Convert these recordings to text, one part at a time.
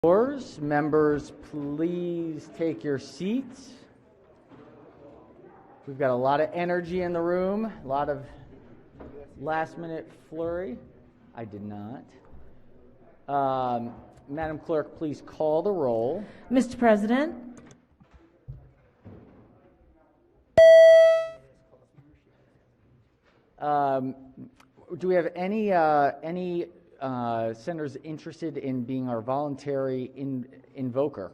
Members, please take your seats. We've got a lot of energy in the room, a lot of last-minute flurry. I did not. Madam Clerk, please call the roll. Mr. President. Do we have any senators interested in being our voluntary invoker,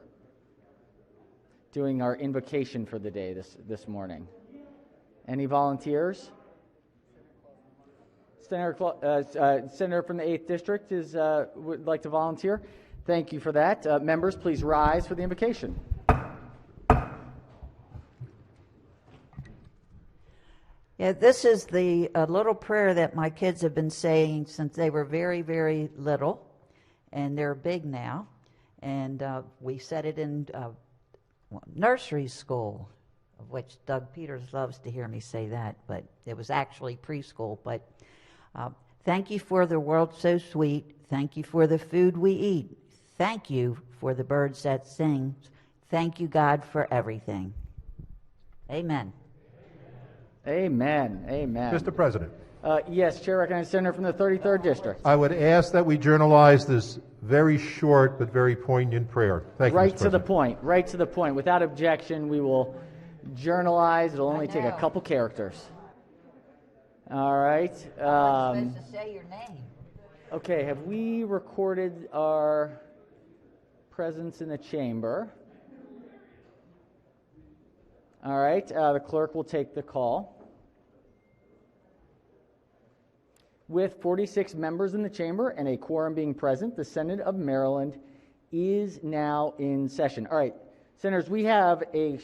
doing our invocation for the day this morning? Any volunteers? Senator from the 8th District would like to volunteer. Thank you for that. Members, please rise for the invocation. Yeah, this is the little prayer that my kids have been saying since they were very, very little, and they're big now. And we said it in nursery school, of which Doug Peters loves to hear me say that, but it was actually preschool. But thank you for the world so sweet. Thank you for the food we eat. Thank you for the birds that sing. Thank you, God, for everything. Amen. Amen. Amen. Mr. President. Yes, Chair recognizes Senator from the 33rd District. I would ask that we journalize this very short but very poignant prayer. Thank you, Mr. Right to the President. point. Right to the point. Without objection, we will journalize. It'll only take a couple characters. All right. I'm supposed to say your name. Okay, have we recorded our presence in the chamber? All right, the clerk will take the call. With 46 members in the chamber and a quorum being present, the Senate of Maryland is now in session. All right, Senators, we have a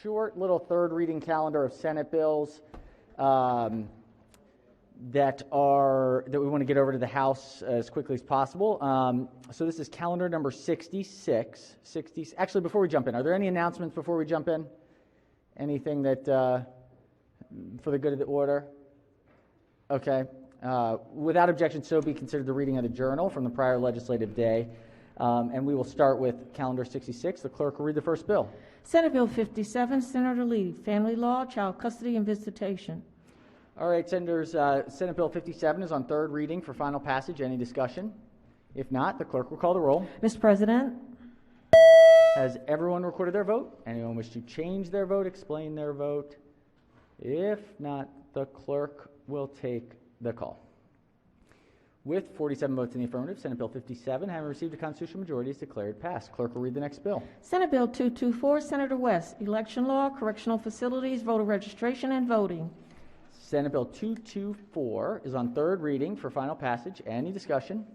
short little third reading calendar of Senate bills that we want to get over to the House as quickly as possible. So this is calendar number 66. Actually, before we jump in, are there any announcements before we jump in? Anything that, for the good of the order? Okay. Without objection, so be considered the reading of the journal from the prior legislative day. And we will start with calendar 66. The clerk will read the first bill. Senate Bill 57, Senator Lee, Family Law, Child Custody and Visitation. All right, Senators, Senate Bill 57 is on third reading for final passage. Any discussion? If not, the clerk will call the roll. Mr. President. Has everyone recorded their vote? Anyone wish to change their vote, explain their vote? If not, the clerk will take the call. With 47 votes in the affirmative, Senate Bill 57, having received a constitutional majority, is declared passed. Clerk will read the next bill. Senate Bill 224, Senator West, Election Law, Correctional Facilities, Voter Registration and Voting. Senate Bill 224 is on third reading for final passage. Any discussion?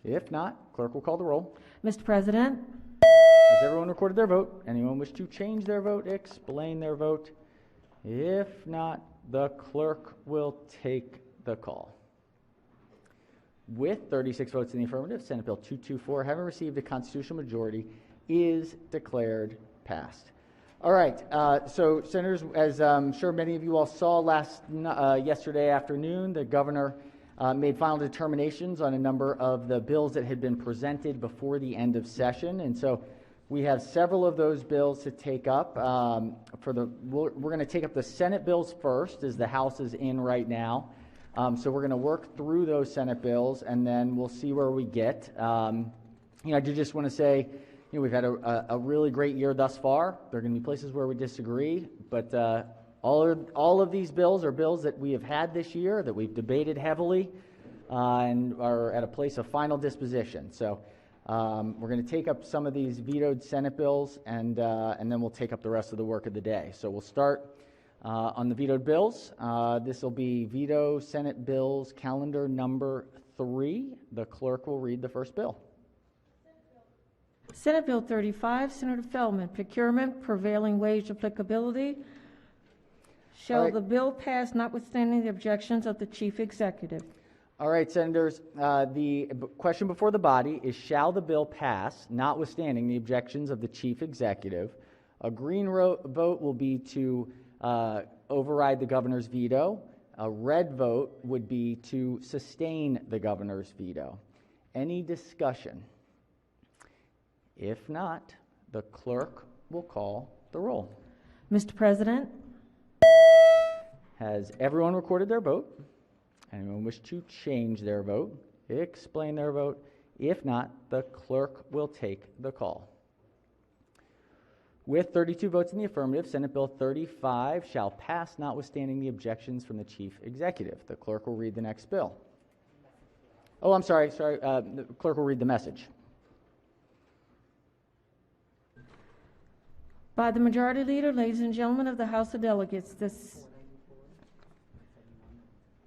If not, clerk will call the roll. Mr. President. Has everyone recorded their vote? Anyone wish to change their vote, explain their vote? If not, the clerk will take the call. With 36 votes in the affirmative, Senate Bill 224, having received a constitutional majority, is declared passed. All right, so Senators, as I'm sure many of you all saw yesterday afternoon, the governor made final determinations on a number of the bills that had been presented before the end of session, and so we have several of those bills to take up. We're going to take up the Senate bills first, as the House is in right now. So we're going to work through those Senate bills, and then we'll see where we get. I do just want to say, we've had a really great year thus far. There are going to be places where we disagree, but all of these bills are bills that we have had this year, that we've debated heavily, and are at a place of final disposition. So we're going to take up some of these vetoed Senate bills, and then we'll take up the rest of the work of the day. So we'll start on the vetoed bills. This will be veto Senate bills calendar number 3. The clerk will read the first bill. Senate Bill 35, Senator Feldman, Procurement, Prevailing Wage Applicability. Shall the bill pass notwithstanding the objections of the Chief Executive? All right, Senators, the question before the body is, shall the bill pass notwithstanding the objections of the Chief Executive? A green vote will be to override the governor's veto. A red vote would be to sustain the governor's veto. Any discussion? If not, the clerk will call the roll. Mr. President, Has everyone recorded their vote? Anyone wish to change their vote? Explain their vote? If not, the clerk will take the call. With 32 votes in the affirmative, Senate Bill 35 shall pass, notwithstanding the objections from the Chief Executive. The clerk will read the next bill. Oh, I'm sorry. The clerk will read the message. by the Majority Leader, ladies and gentlemen of the House of Delegates,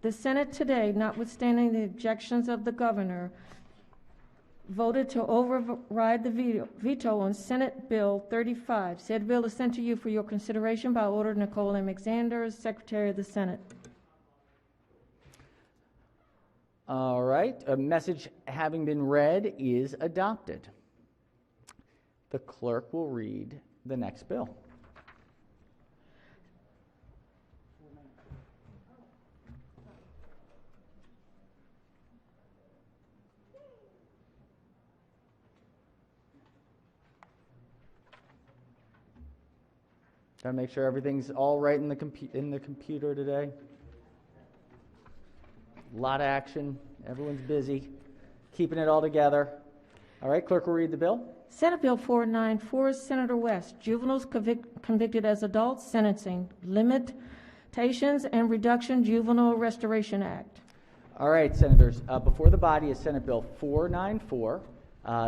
the Senate today, notwithstanding the objections of the governor, voted to override the veto on Senate Bill 35. Said bill is sent to you for your consideration by order of Nicole M. Alexander, Secretary of the Senate. All right. A message having been read is adopted. The clerk will read the next bill. Gotta make sure everything's all right in the computer today. A lot of action. Everyone's busy, keeping it all together. All right, clerk will read the bill. Senate Bill 494, Senator West, juveniles convicted as adults, sentencing, limitations and reduction Juvenile Restoration Act. All right, senators, before the body is Senate Bill 494.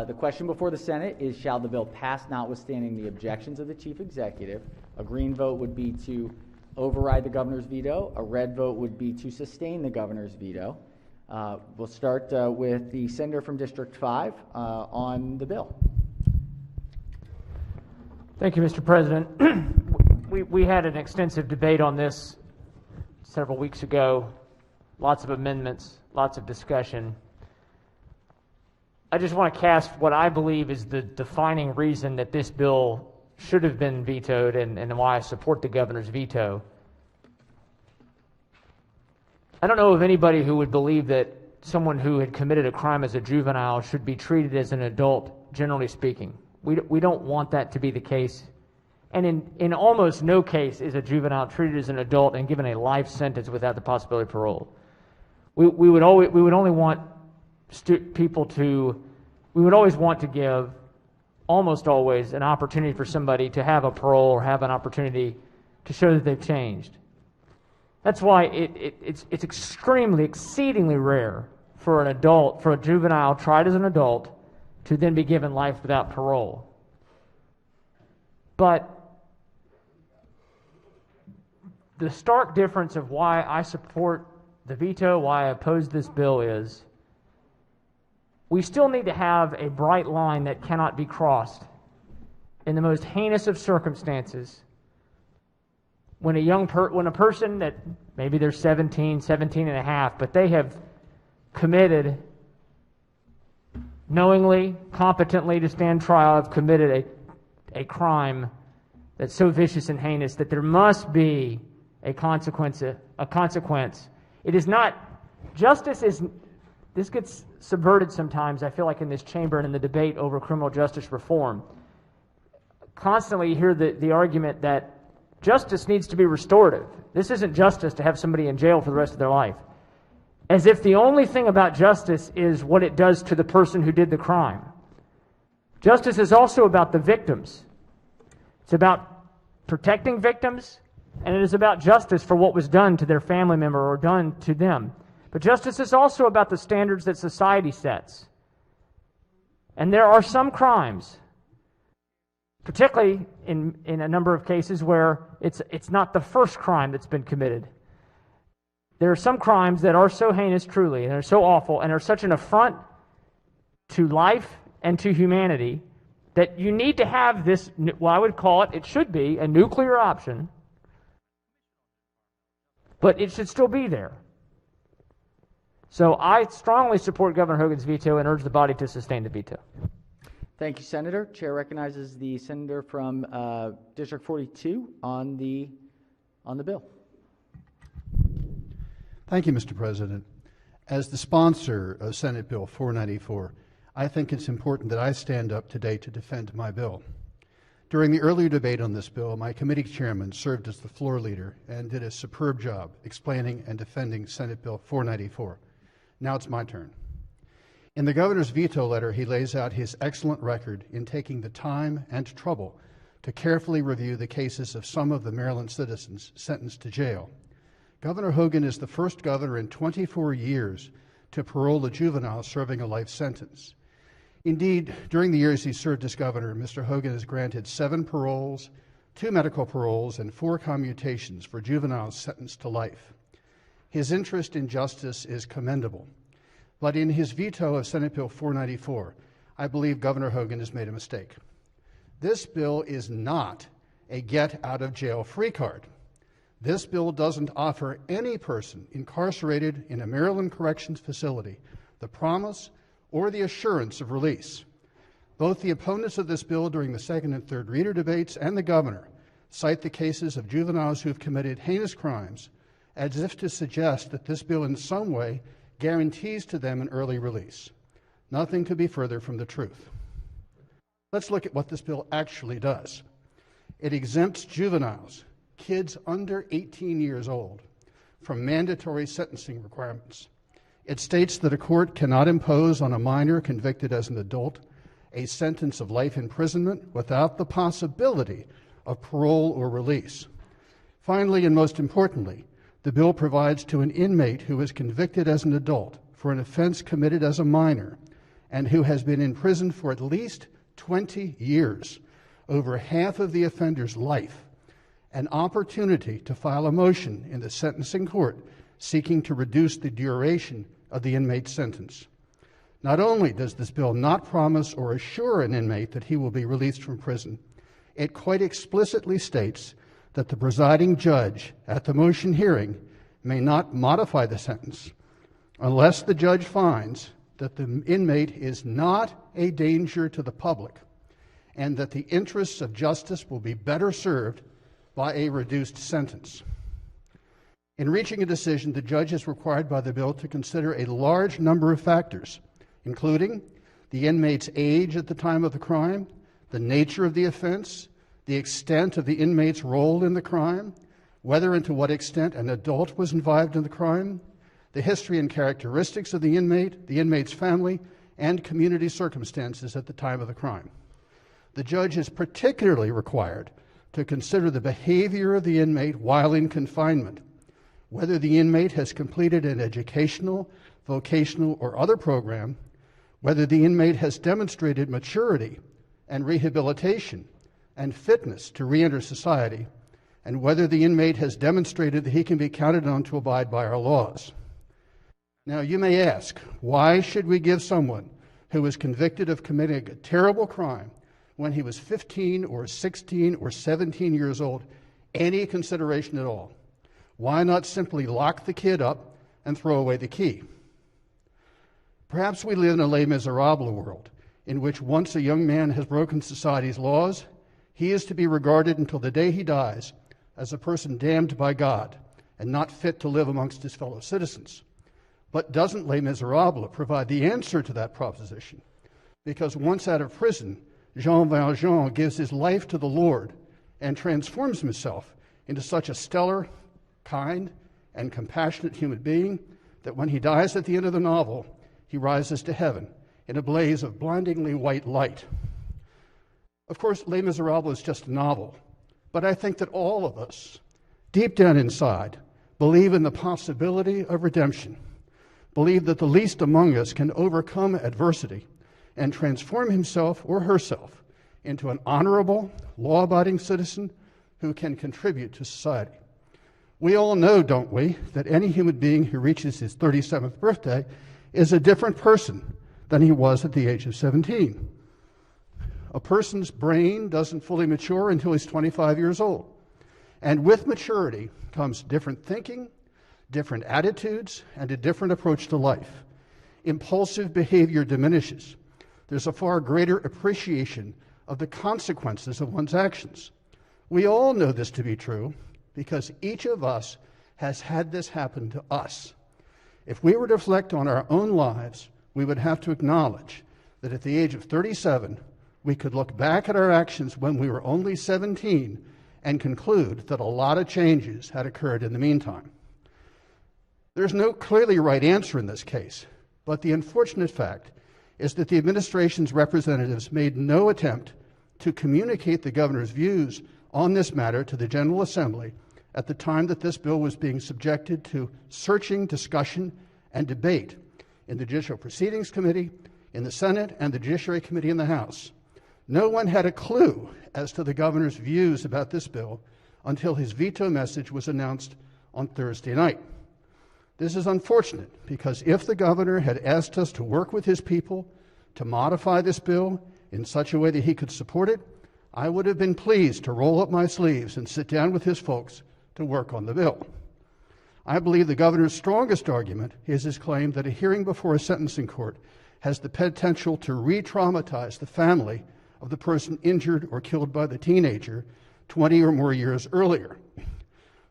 The question before the Senate is, shall the bill pass notwithstanding the objections of the Chief Executive? A green vote would be to override the governor's veto. A red vote would be to sustain the governor's veto. We'll start with the senator from District 5 on the bill. Thank you, Mr. President. We had an extensive debate on this several weeks ago. Lots of amendments, lots of discussion. I just want to cast what I believe is the defining reason that this bill should have been vetoed and why I support the governor's veto. I don't know of anybody who would believe that someone who had committed a crime as a juvenile should be treated as an adult, generally speaking. We don't want that to be the case. And in almost no case is a juvenile treated as an adult and given a life sentence without the possibility of parole. We would always want to give almost always an opportunity for somebody to have a parole or have an opportunity to show that they've changed. That's why it's exceedingly rare for a juvenile tried as an adult to then be given life without parole. But the stark difference of why I support the veto, why I oppose this bill is, we still need to have a bright line that cannot be crossed in the most heinous of circumstances. When a person that maybe they're 17 and a half, but they have committed knowingly, competently to stand trial, have committed a crime that's so vicious and heinous that there must be a consequence. It is not, justice is, this gets subverted sometimes, I feel like, in this chamber and in the debate over criminal justice reform. Constantly you hear the argument that justice needs to be restorative. This isn't justice to have somebody in jail for the rest of their life. As if the only thing about justice is what it does to the person who did the crime. Justice is also about the victims. It's about protecting victims, and it is about justice for what was done to their family member or done to them. But justice is also about the standards that society sets. And there are some crimes, particularly in a number of cases where it's not the first crime that's been committed. There are some crimes that are so heinous truly, and are so awful, and are such an affront to life and to humanity that you need to have this, well, I would call it should be a nuclear option, but it should still be there. So I strongly support Governor Hogan's veto and urge the body to sustain the veto. Thank you, Senator. Chair recognizes the senator from District 42 on the bill. Thank you, Mr. President. As the sponsor of Senate Bill 494, I think it's important that I stand up today to defend my bill. During the earlier debate on this bill, my committee chairman served as the floor leader and did a superb job explaining and defending Senate Bill 494. Now it's my turn. In the governor's veto letter, he lays out his excellent record in taking the time and trouble to carefully review the cases of some of the Maryland citizens sentenced to jail. Governor Hogan is the first governor in 24 years to parole a juvenile serving a life sentence. Indeed, during the years he served as governor, Mr. Hogan has granted 7 paroles, 2 medical paroles, and 4 commutations for juveniles sentenced to life. His interest in justice is commendable. But in his veto of Senate Bill 494, I believe Governor Hogan has made a mistake. This bill is not a get-out-of-jail-free card. This bill doesn't offer any person incarcerated in a Maryland corrections facility the promise or the assurance of release. Both the opponents of this bill during the second and third reader debates and the governor cite the cases of juveniles who have committed heinous crimes as if to suggest that this bill in some way guarantees to them an early release. Nothing could be further from the truth. Let's look at what this bill actually does. It exempts juveniles, kids under 18 years old, from mandatory sentencing requirements. It states that a court cannot impose on a minor convicted as an adult a sentence of life imprisonment without the possibility of parole or release. Finally, and most importantly, the bill provides to an inmate who is convicted as an adult for an offense committed as a minor and who has been in prison for at least 20 years, over half of the offender's life, an opportunity to file a motion in the sentencing court seeking to reduce the duration of the inmate's sentence. Not only does this bill not promise or assure an inmate that he will be released from prison, it quite explicitly states that the presiding judge at the motion hearing may not modify the sentence unless the judge finds that the inmate is not a danger to the public and that the interests of justice will be better served by a reduced sentence. In reaching a decision, the judge is required by the bill to consider a large number of factors, including the inmate's age at the time of the crime, the nature of the offense, the extent of the inmate's role in the crime, whether and to what extent an adult was involved in the crime, the history and characteristics of the inmate's family, and community circumstances at the time of the crime. The judge is particularly required to consider the behavior of the inmate while in confinement, whether the inmate has completed an educational, vocational, or other program, whether the inmate has demonstrated maturity and rehabilitation and fitness to reenter society, and whether the inmate has demonstrated that he can be counted on to abide by our laws. Now, you may ask, why should we give someone who was convicted of committing a terrible crime when he was 15 or 16 or 17 years old any consideration at all? Why not simply lock the kid up and throw away the key? Perhaps we live in a Les Miserables world in which once a young man has broken society's laws, he is to be regarded until the day he dies as a person damned by God and not fit to live amongst his fellow citizens. But doesn't Les Miserables provide the answer to that proposition? Because once out of prison, Jean Valjean gives his life to the Lord and transforms himself into such a stellar, kind, and compassionate human being that when he dies at the end of the novel, he rises to heaven in a blaze of blindingly white light. Of course, Les Miserables is just a novel, but I think that all of us, deep down inside, believe in the possibility of redemption, believe that the least among us can overcome adversity and transform himself or herself into an honorable, law-abiding citizen who can contribute to society. We all know, don't we, that any human being who reaches his 37th birthday is a different person than he was at the age of 17. A person's brain doesn't fully mature until he's 25 years old. And with maturity comes different thinking, different attitudes, and a different approach to life. Impulsive behavior diminishes. There's a far greater appreciation of the consequences of one's actions. We all know this to be true because each of us has had this happen to us. If we were to reflect on our own lives, we would have to acknowledge that at the age of 37, we could look back at our actions when we were only 17 and conclude that a lot of changes had occurred in the meantime. There's no clearly right answer in this case, but the unfortunate fact is that the administration's representatives made no attempt to communicate the governor's views on this matter to the General Assembly at the time that this bill was being subjected to searching discussion and debate in the Judicial Proceedings Committee, in the Senate, and the Judiciary Committee in the House. No one had a clue as to the governor's views about this bill until his veto message was announced on Thursday night. This is unfortunate because if the governor had asked us to work with his people to modify this bill in such a way that he could support it, I would have been pleased to roll up my sleeves and sit down with his folks to work on the bill. I believe the governor's strongest argument is his claim that a hearing before a sentencing court has the potential to re-traumatize the family of the person injured or killed by the teenager 20 or more years earlier.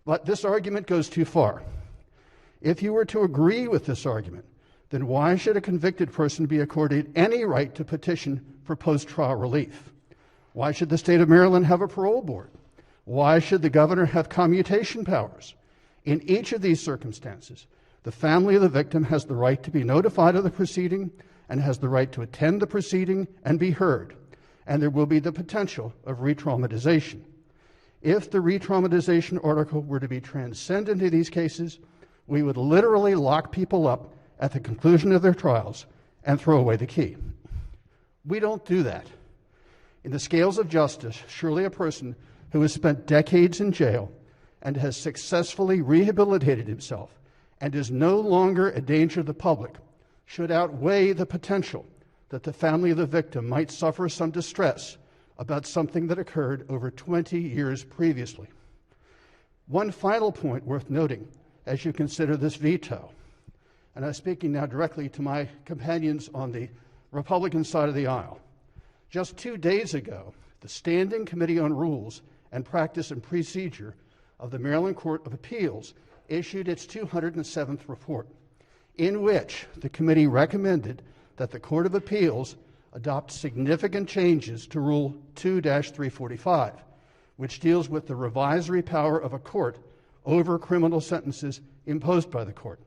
But this argument goes too far. If you were to agree with this argument, then why should a convicted person be accorded any right to petition for post-trial relief? Why should the state of Maryland have a parole board? Why should the governor have commutation powers? In each of these circumstances, the family of the victim has the right to be notified of the proceeding and has the right to attend the proceeding and be heard, and there will be the potential of re-traumatization. If the re-traumatization article were to be transcended into these cases, we would literally lock people up at the conclusion of their trials and throw away the key. We don't do that. In the scales of justice, surely a person who has spent decades in jail and has successfully rehabilitated himself and is no longer a danger to the public should outweigh the potential that the family of the victim might suffer some distress about something that occurred over 20 years previously. One final point worth noting as you consider this veto, and I'm speaking now directly to my companions on the Republican side of the aisle. Just 2 days ago, the Standing Committee on Rules and Practice and Procedure of the Maryland Court of Appeals issued its 207th report, in which the committee recommended that the Court of Appeals adopt significant changes to Rule 2-345, which deals with the revisory power of a court over criminal sentences imposed by the court.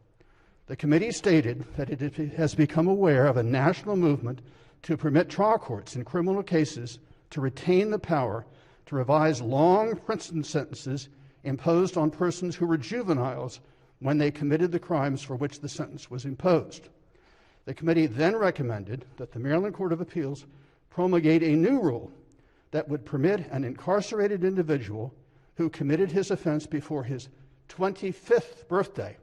The committee stated that it has become aware of a national movement to permit trial courts in criminal cases to retain the power to revise long prison sentences imposed on persons who were juveniles when they committed the crimes for which the sentence was imposed. The committee then recommended that the Maryland Court of Appeals promulgate a new rule that would permit an incarcerated individual who committed his offense before his 25th birthday,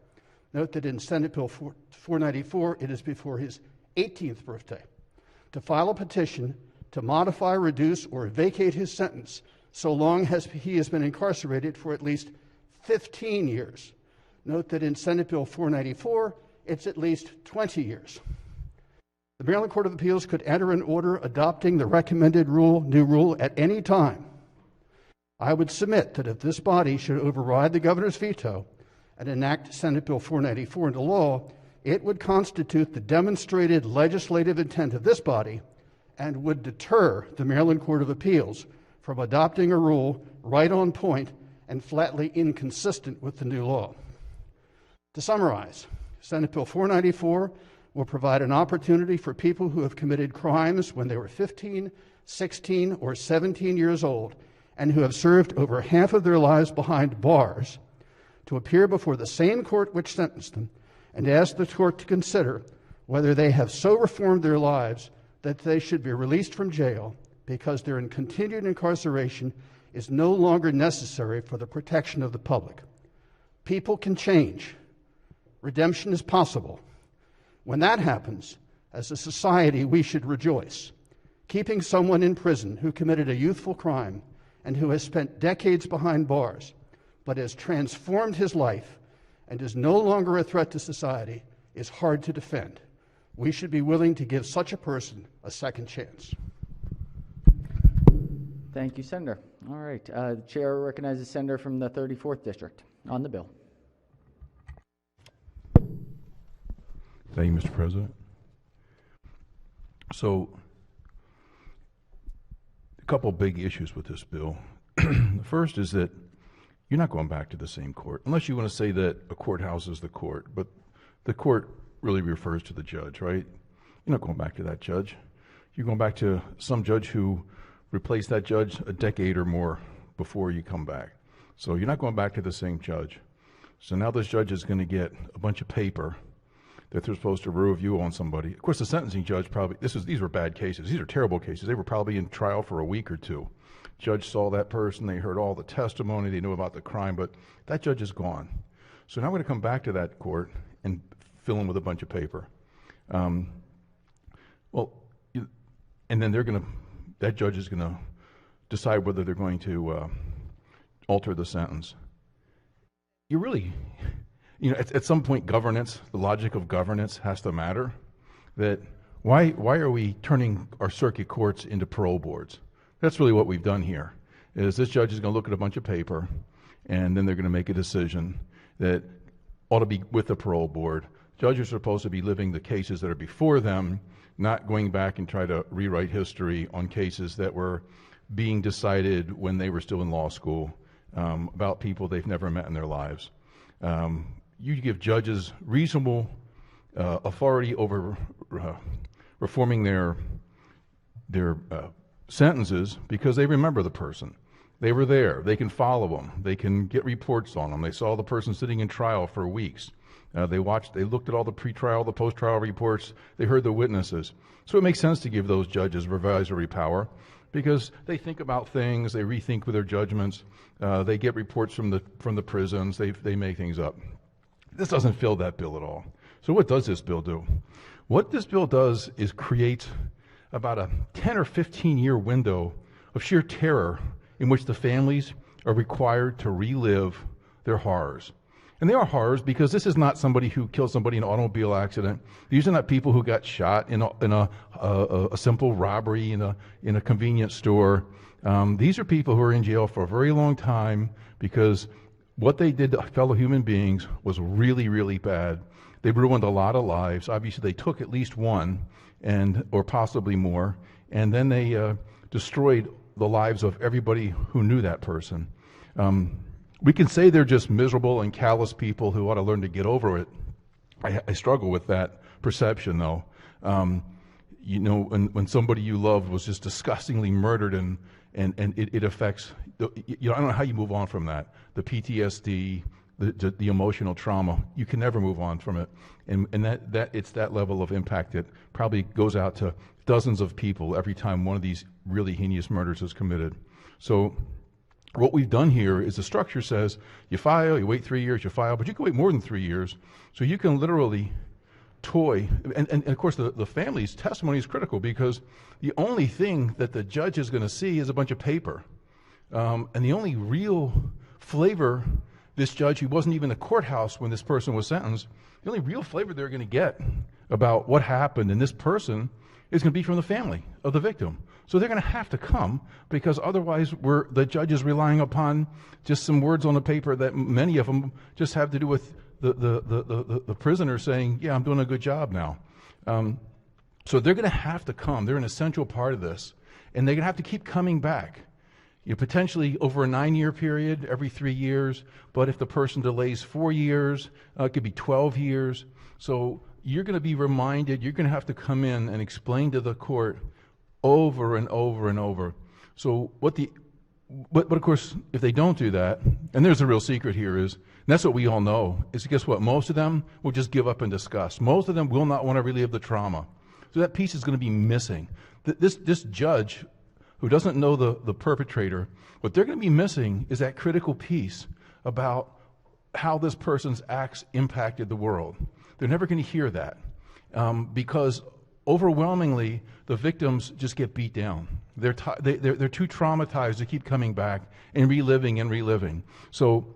note that in Senate Bill 494 it is before his 18th birthday, to file a petition to modify, reduce, or vacate his sentence so long as he has been incarcerated for at least 15 years. Note that in Senate Bill 494, it's at least 20 years. The Maryland Court of Appeals could enter an order adopting the recommended new rule at any time. I would submit that if this body should override the governor's veto and enact Senate Bill 494 into law, it would constitute the demonstrated legislative intent of this body and would deter the Maryland Court of Appeals from adopting a rule right on point and flatly inconsistent with the new law. To summarize, Senate Bill 494 will provide an opportunity for people who have committed crimes when they were 15, 16, or 17 years old and who have served over half of their lives behind bars to appear before the same court which sentenced them and ask the court to consider whether they have so reformed their lives that they should be released from jail because their continued incarceration is no longer necessary for the protection of the public. People can change. Redemption is possible. When that happens, as a society, we should rejoice. Keeping someone in prison who committed a youthful crime and who has spent decades behind bars, but has transformed his life and is no longer a threat to society, is hard to defend. We should be willing to give such a person a second chance. Thank you, Senator. All right. The chair recognizes the senator from the 34th District on the bill. Thank you, Mr. President. So, a couple big issues with this bill. The first is that you're not going back to the same court, unless you want to say that a courthouse is the court, but the court really refers to the judge, right? You're not going back to that judge. You're going back to some judge who replaced that judge a decade or more before you come back. So you're not going back to the same judge. So now this judge is going to get a bunch of paper that they're supposed to review on somebody. Of course, the sentencing judge probably, these were bad cases. These are terrible cases. They were probably in trial for a week or two. Judge saw that person, they heard all the testimony, they knew about the crime, but that judge is gone. So now we're going to come back to that court and fill in with a bunch of paper. And then that judge is going to decide whether they're going to alter the sentence. You really, at some point, governance, the logic of governance has to matter. That why are we turning our circuit courts into parole boards? That's really what we've done here, is this judge is going to look at a bunch of paper, and then they're going to make a decision that ought to be with the parole board. Judges are supposed to be living the cases that are before them, not going back and try to rewrite history on cases that were being decided when they were still in law school, about people they've never met in their lives. You give judges reasonable authority over reforming their sentences because they remember the person. They were there. They can follow them. They can get reports on them. They saw the person sitting in trial for weeks. They looked at all the pre-trial, the post-trial reports. They heard the witnesses. So it makes sense to give those judges revisory power because they think about things. They rethink with their judgments. They get reports from the prisons. They make things up. This doesn't fill that bill at all. So what does this bill do? What this bill does is create about a 10 or 15 year window of sheer terror in which the families are required to relive their horrors. And they are horrors because this is not somebody who killed somebody in an automobile accident. These are not people who got shot in a simple robbery in a convenience store. These are people who are in jail for a very long time because what they did to fellow human beings was really, really bad. They ruined a lot of lives. Obviously, they took at least one, or possibly more, and then they destroyed the lives of everybody who knew that person. We can say they're just miserable and callous people who ought to learn to get over it. I struggle with that perception, though. When somebody you loved was just disgustingly murdered and it affects, I don't know how you move on from that. The PTSD, the emotional trauma, you can never move on from it. And that it's that level of impact that probably goes out to dozens of people every time one of these really heinous murders is committed. So what we've done here is the structure says you file, you wait 3 years, you file, but you can wait more than 3 years. So you can literally toy. And of course, the family's testimony is critical because the only thing that the judge is going to see is a bunch of paper. And the only real flavor this judge, who wasn't even in a courthouse when this person was sentenced, the only real flavor they're going to get about what happened in this person is going to be from the family of the victim. So they're going to have to come because otherwise the judge is relying upon just some words on the paper that many of them just have to do with the prisoner saying, yeah, I'm doing a good job now. So they're going to have to come. They're an essential part of this. And they're going to have to keep coming back. Potentially over a 9-year period, every 3 years. But if the person delays 4 years, it could be 12 years. So you're going to be reminded, you're going to have to come in and explain to the court over and over and over. So but of course, if they don't do that, and there's a real secret here is, and that's what we all know, is guess what? Most of them will just give up in disgust. Most of them will not want to relive the trauma. So that piece is going to be missing. This judge who doesn't know the perpetrator, what they're going to be missing is that critical piece about how this person's acts impacted the world. They're never going to hear that because overwhelmingly the victims just get beat down. They're too traumatized to keep coming back and reliving. So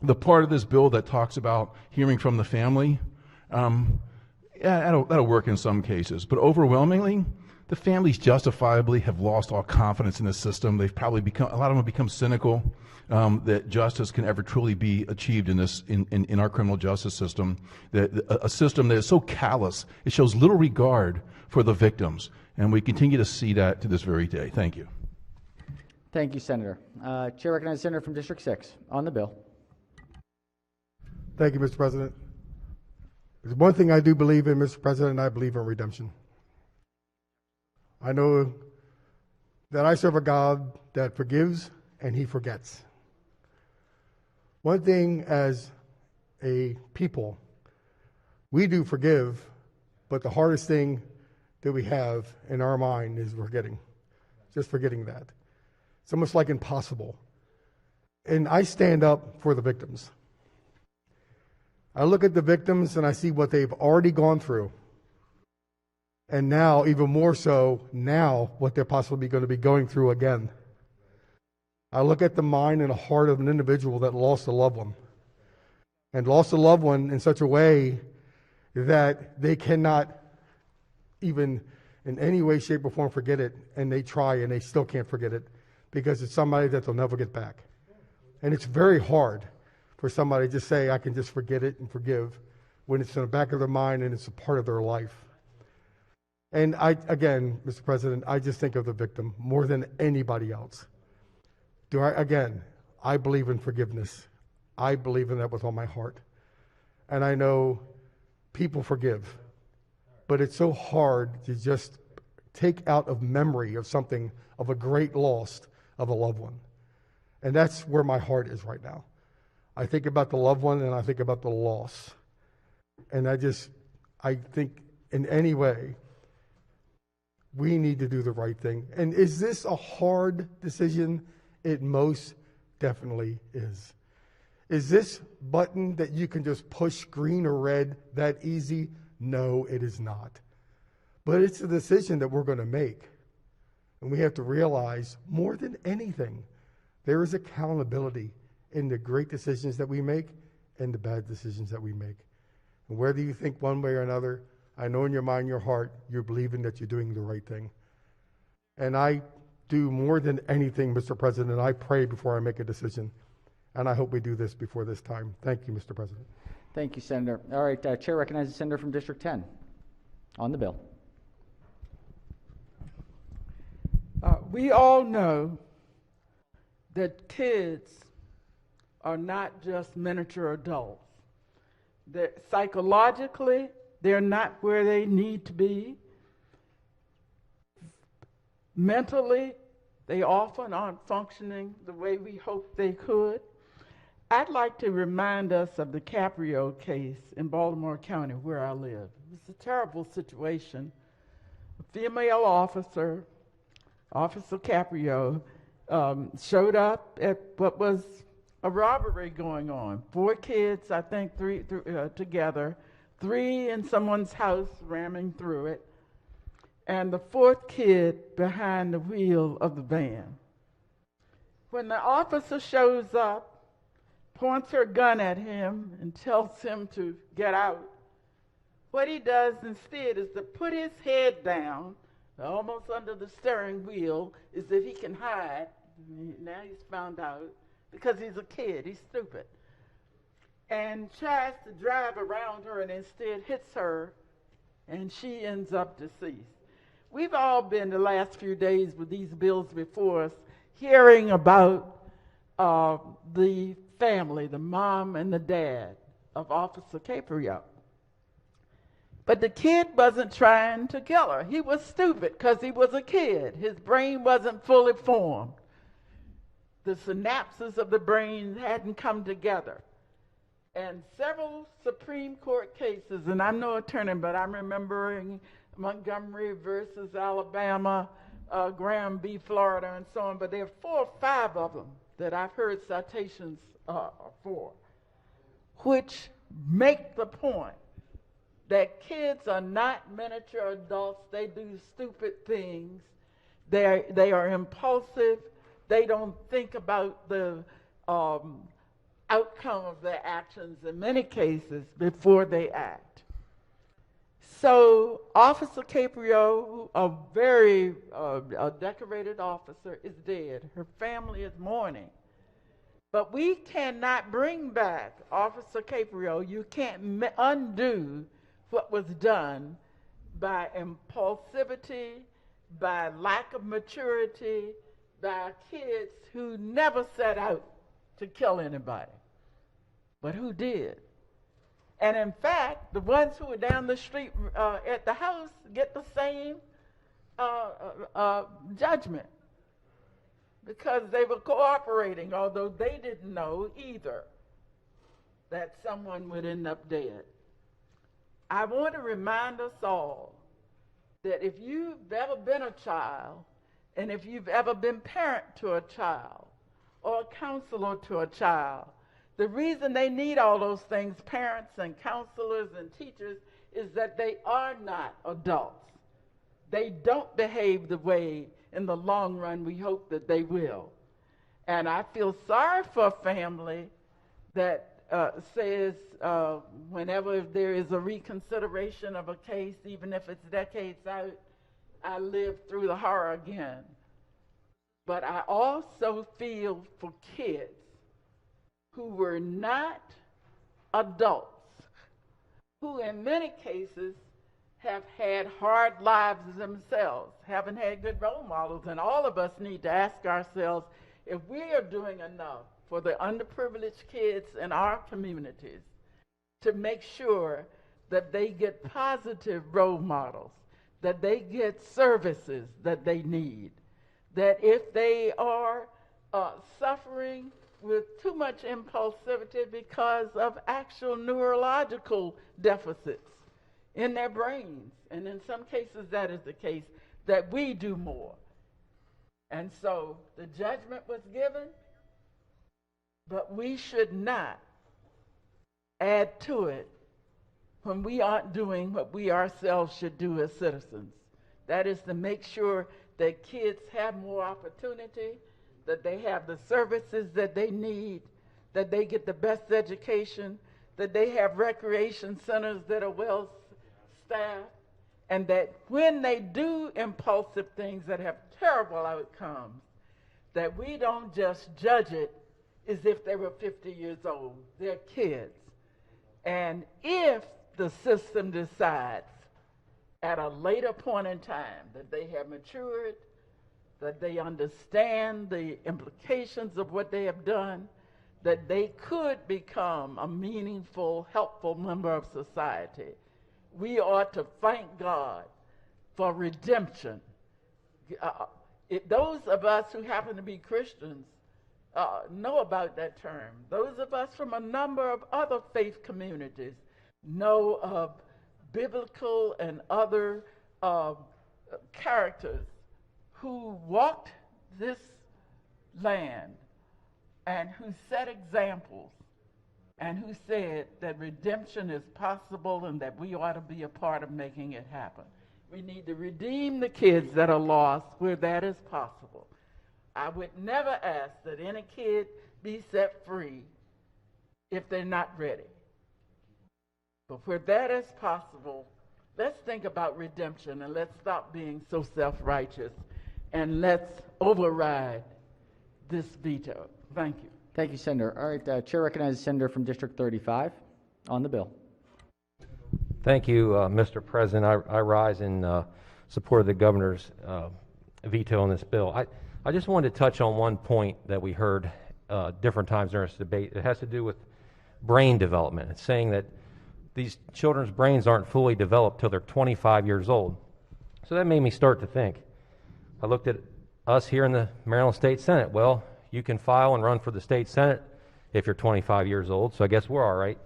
the part of this bill that talks about hearing from the family, that'll work in some cases. But overwhelmingly, The families justifiably have lost all confidence in the system. They've probably become, a lot of them have become cynical that justice can ever truly be achieved in our criminal justice system. A system that is so callous, it shows little regard for the victims. And we continue to see that to this very day. Thank you. Thank you, Senator. Chair recognizes the Senator from District 6 on the bill. Thank you, Mr. President. There's one thing I do believe in, Mr. President, I believe in redemption. I know that I serve a God that forgives and he forgets. One thing as a people, we do forgive, but the hardest thing that we have in our mind is forgetting. Just forgetting that. It's almost like impossible. And I stand up for the victims. I look at the victims and I see what they've already gone through. And now, even more so, now what they're possibly going to be going through again. I look at the mind and the heart of an individual that lost a loved one. And lost a loved one in such a way that they cannot even in any way, shape, or form forget it. And they try and they still can't forget it because it's somebody that they'll never get back. And it's very hard for somebody to say, I can just forget it and forgive, when it's in the back of their mind and it's a part of their life. And again, Mr. President, I just think of the victim more than anybody else. I believe in forgiveness. I believe in that with all my heart. And I know people forgive, but it's so hard to just take out of memory of something, of a great loss of a loved one. And that's where my heart is right now. I think about the loved one and I think about the loss. And I think in any way, we need to do the right thing. And is this a hard decision? It most definitely is. Is this button that you can just push green or red that easy? No, it is not. But it's a decision that we're going to make. And we have to realize, more than anything, there is accountability in the great decisions that we make and the bad decisions that we make. And whether you think one way or another, I know in your mind, your heart, you're believing that you're doing the right thing. And I do more than anything, Mr. President, I pray before I make a decision. And I hope we do this before this time. Thank you, Mr. President. Thank you, Senator. All right, Chair recognizes the Senator from District 10 on the bill. We all know that kids are not just miniature adults. Psychologically, they're not where they need to be. Mentally, they often aren't functioning the way we hope they could. I'd like to remind us of the Caprio case in Baltimore County, where I live. It's a terrible situation. A female officer, Officer Caprio, showed up at what was a robbery going on. 4 kids, I think, three together, 3 in someone's house ramming through it, and the 4th kid behind the wheel of the van. When the officer shows up, points her gun at him and tells him to get out, what he does instead is to put his head down, almost under the steering wheel, as if he can hide. Now he's found out, because he's a kid, he's stupid, and tries to drive around her and instead hits her, and she ends up deceased. We've all been the last few days with these bills before us, hearing about the family, the mom and the dad of Officer Caprio. But the kid wasn't trying to kill her. He was stupid because he was a kid. His brain wasn't fully formed. The synapses of the brain hadn't come together. And several Supreme Court cases, and I'm no attorney, but I'm remembering Montgomery versus Alabama, Graham v. Florida, and so on, but there are 4 or 5 of them that I've heard citations for, which make the point that kids are not miniature adults. They do stupid things. They are impulsive. They don't think about the outcome of their actions in many cases before they act. So Officer Caprio, a very a decorated officer, is dead. Her family is mourning. But we cannot bring back Officer Caprio. You can't undo what was done by impulsivity, by lack of maturity, by kids who never set out to kill anybody, but who did. And in fact, the ones who were down the street at the house get the same judgment because they were cooperating, although they didn't know either that someone would end up dead. I want to remind us all that if you've ever been a child, and if you've ever been parent to a child or a counselor to a child, the reason they need all those things, parents and counselors and teachers, is that they are not adults. They don't behave the way in the long run we hope that they will. And I feel sorry for a family that says whenever there is a reconsideration of a case, even if it's decades out, I lived through the horror again. But I also feel for kids who were not adults, who in many cases have had hard lives themselves, haven't had good role models, and all of us need to ask ourselves if we are doing enough for the underprivileged kids in our communities to make sure that they get positive role models, that they get services that they need, that if they are suffering with too much impulsivity because of actual neurological deficits in their brains, and in some cases that is the case, that we do more. And so the judgment was given, but we should not add to it when we aren't doing what we ourselves should do as citizens. That is to make sure that kids have more opportunity, that they have the services that they need, that they get the best education, that they have recreation centers that are well staffed, and that when they do impulsive things that have terrible outcomes, that we don't just judge it as if they were 50 years old. They're kids. And if the system decides at a later point in time that they have matured, that they understand the implications of what they have done, that they could become a meaningful, helpful member of society, we ought to thank God for redemption. Those of us who happen to be Christians know about that term. Those of us from a number of other faith communities know of biblical and other characters who walked this land and who set examples and who said that redemption is possible and that we ought to be a part of making it happen. We need to redeem the kids that are lost where that is possible. I would never ask that any kid be set free if they're not ready. But where that is possible, let's think about redemption and let's stop being so self-righteous and let's override this veto. Thank you. Thank you, Senator. All right, Chair recognizes Senator from District 35 on the bill. Thank you, Mr. President. I rise in support of the governor's veto on this bill. I just wanted to touch on one point that we heard different times during this debate. It has to do with brain development. It's saying that these children's brains aren't fully developed till they're 25 years old. So that made me start to think. I looked at us here in the Maryland State Senate. Well, you can file and run for the state Senate if you're 25 years old, so I guess we're all right.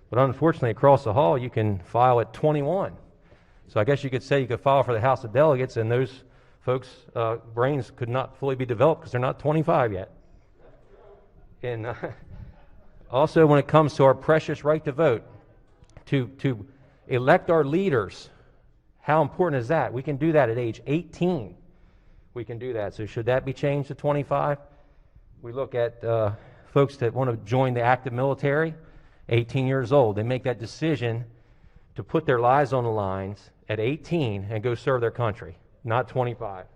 But unfortunately, across the hall, you can file at 21. So I guess you could say you could file for the House of Delegates, and those folks' brains could not fully be developed because they're not 25 yet. And also, when it comes to our precious right to vote, to elect our leaders, how important is that? We can do that at age 18. We can do that. So should that be changed to 25? We look at folks that want to join the active military, 18 years old. They make that decision to put their lives on the lines at 18 and go serve their country, not 25.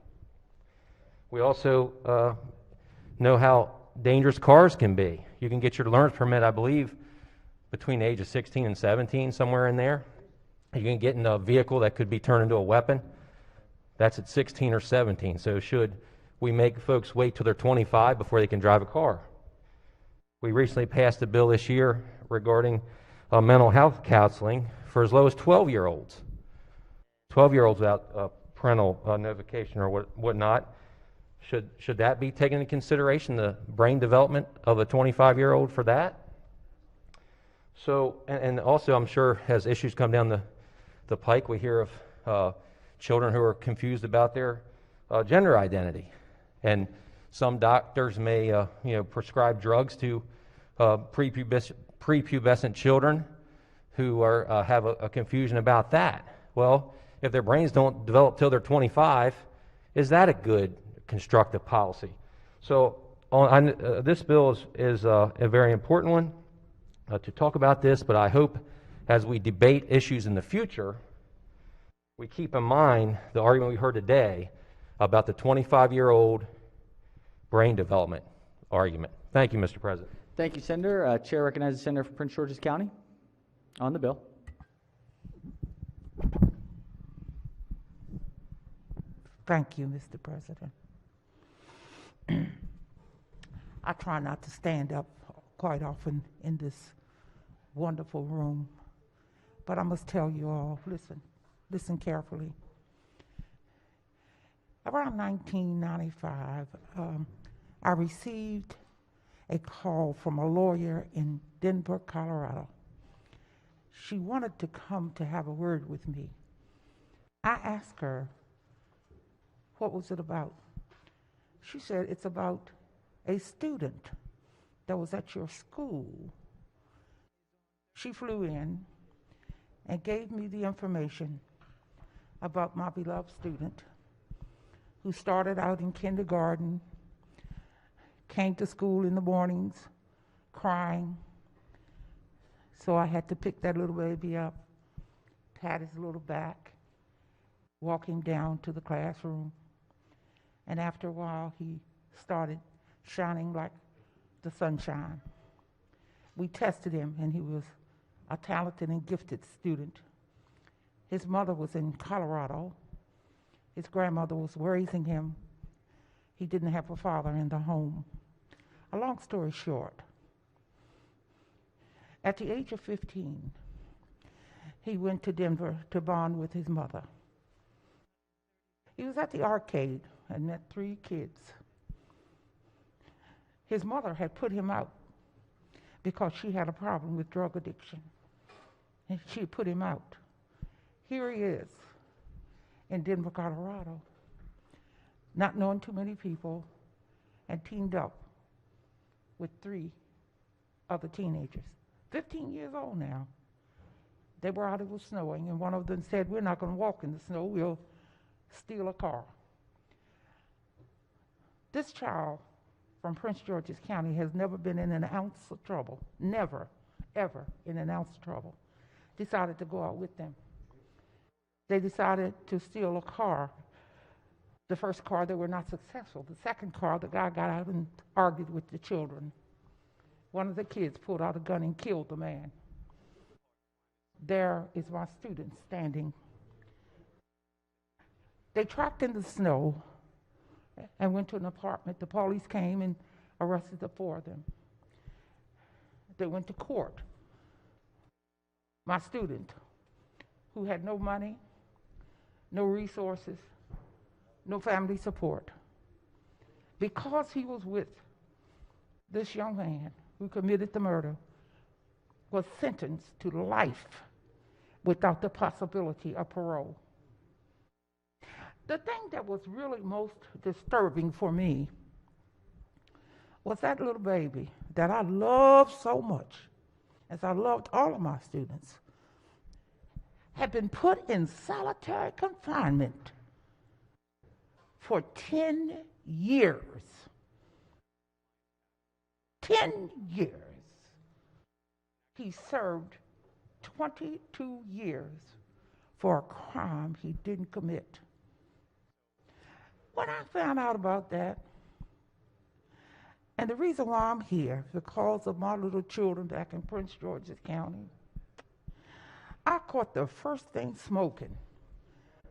We also know how dangerous cars can be. You can get your learner's permit, I believe, between the age of 16 and 17, somewhere in there. You can get in a vehicle that could be turned into a weapon. That's at 16 or 17. So should we make folks wait till they're 25 before they can drive a car? We recently passed a bill this year regarding mental health counseling for as low as 12-year-olds. 12-year-olds without parental notification or whatnot. Should that be taken into consideration, the brain development of a 25-year-old for that? So, and also I'm sure as issues come down the pike, we hear of children who are confused about their gender identity. And some doctors may prescribe drugs to prepubescent children who have a confusion about that. Well, if their brains don't develop till they're 25, is that a good constructive policy? So this bill is a very important one to talk about this, but I hope as we debate issues in the future, we keep in mind the argument we heard today about the 25-year-old brain development argument. Thank you, Mr. President. Thank you, Senator. Chair recognizes the Senator for Prince George's County on the bill. Thank you, Mr. President. I try not to stand up quite often in this wonderful room, but I must tell you all, listen carefully. Around 1995, I received a call from a lawyer in Denver, Colorado. She wanted to come to have a word with me. I asked her, what was it about? She said, it's about a student that was at your school. She flew in and gave me the information about my beloved student who started out in kindergarten, came to school in the mornings crying. So I had to pick that little baby up, pat his little back, walk him down to the classroom. And after a while, he started shining like the sunshine. We tested him, and he was a talented and gifted student. His mother was in Colorado. His grandmother was raising him. He didn't have a father in the home. A long story short, at the age of 15, he went to Denver to bond with his mother. He was at the arcade and met 3 kids. His mother had put him out because she had a problem with drug addiction, and she put him out. Here he is in Denver, Colorado, not knowing too many people, and teamed up with 3 other teenagers, 15 years old now. They were out, it was snowing, and one of them said, we're not going to walk in the snow, we'll steal a car. This child from Prince George's County has never been in an ounce of trouble, never, ever in an ounce of trouble. Decided to go out with them. They decided to steal a car. The first car, they were not successful. The second car, the guy got out and argued with the children. One of the kids pulled out a gun and killed the man. There is my student standing. They tracked in the snow and went to an apartment. The police came and arrested the 4 of them. They went to court. My student, who had no money, no resources, no family support, because he was with this young man who committed the murder, was sentenced to life without the possibility of parole. The thing that was really most disturbing for me was that little baby that I loved so much, as I loved all of my students, had been put in solitary confinement for 10 years. 10 years. He served 22 years for a crime he didn't commit. When I found out about that, and the reason why I'm here is because of my little children back in Prince George's County, I caught the first thing smoking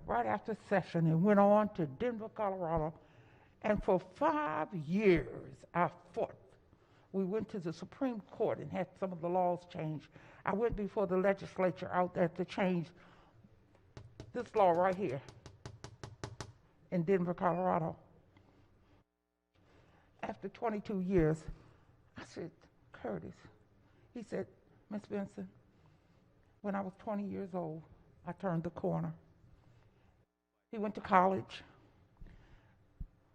right after session and went on to Denver, Colorado, and for 5 years I fought. We went to the Supreme Court and had some of the laws changed. I went before the legislature out there to change this law right here in Denver, Colorado. After 22 years, I said, Curtis, he said, Miss Benson, when I was 20 years old, I turned the corner. He went to college.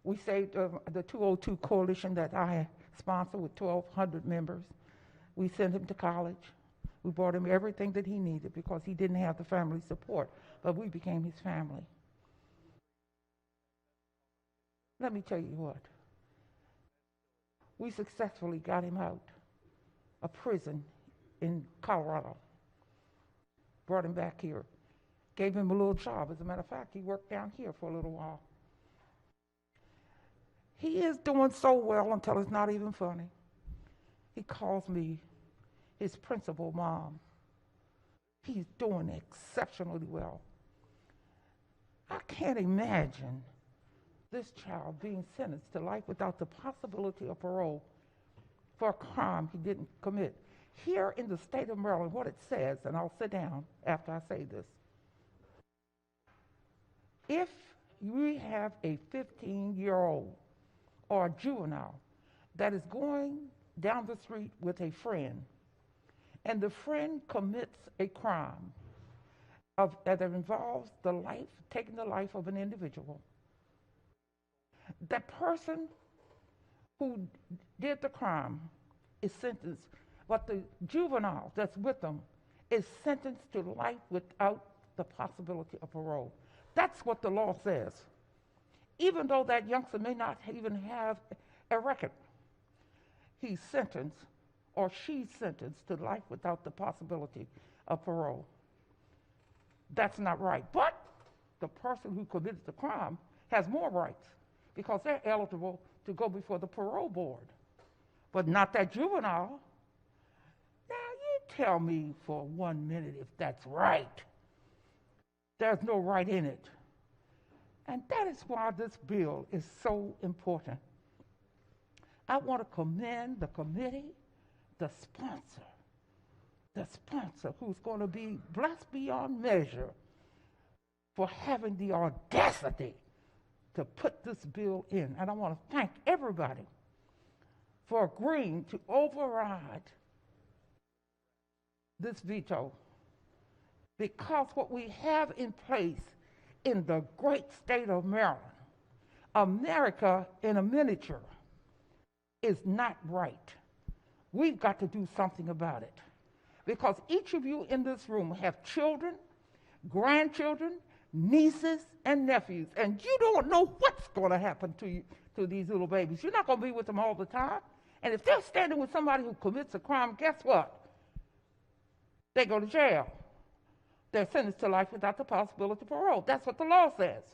We saved the 202 coalition that I sponsored with 1,200 members. We sent him to college. We brought him everything that he needed because he didn't have the family support, but we became his family. Let me tell you what. We successfully got him out of prison in Colorado. Brought him back here. Gave him a little job. As a matter of fact, he worked down here for a little while. He is doing so well until it's not even funny. He calls me his principal mom. He's doing exceptionally well. I can't imagine this child being sentenced to life without the possibility of parole for a crime he didn't commit. Here in the state of Maryland, what it says, and I'll sit down after I say this, if we have a 15-year-old or a juvenile that is going down the street with a friend, and the friend commits a crime that involves taking the life of an individual, that person who did the crime is sentenced, but the juvenile that's with them is sentenced to life without the possibility of parole. That's what the law says. Even though that youngster may not even have a record, he's sentenced or she's sentenced to life without the possibility of parole. That's not right. But the person who committed the crime has more rights because they're eligible to go before the parole board, but not that juvenile. Now, you tell me for 1 minute if that's right. There's no right in it. And that is why this bill is so important. I want to commend the committee, the sponsor who's going to be blessed beyond measure for having the audacity to put this bill in. And I want to thank everybody for agreeing to override this veto, because what we have in place in the great state of Maryland, America in a miniature, is not right. We've got to do something about it, because each of you in this room have children, grandchildren, nieces, and nephews, and you don't know what's going to happen to you, to these little babies. You're not going to be with them all the time, and if they're standing with somebody who commits a crime, guess what? They go to jail. They're sentenced to life without the possibility of parole. That's what the law says.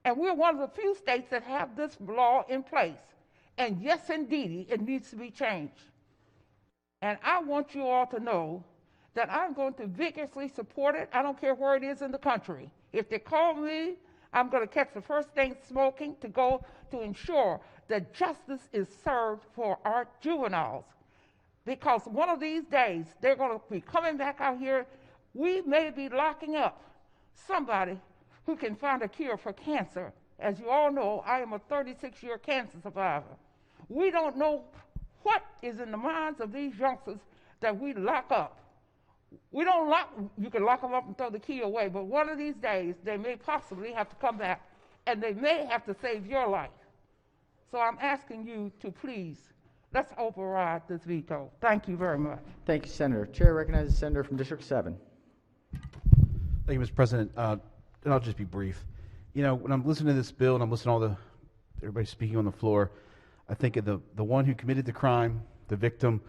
And we're one of the few states that have this law in place. And yes, indeed, it needs to be changed. And I want you all to know that I'm going to vigorously support it. I don't care where it is in the country. If they call me, I'm going to catch the first thing smoking to go to ensure that justice is served for our juveniles. Because one of these days, they're going to be coming back out here. We may be locking up somebody who can find a cure for cancer. As you all know, I am a 36-year cancer survivor. We don't know what is in the minds of these youngsters that we lock up. We don't lock, you can lock them up and throw the key away, but one of these days, they may possibly have to come back, and they may have to save your life. So I'm asking you to please, let's override this veto. Thank you very much. Thank you, Senator. Chair recognizes the Senator from District 7. Thank you, Mr. President. And I'll just be brief. You know, when I'm listening to this bill and I'm listening to all everybody speaking on the floor, I think of the one who committed the crime, the victim,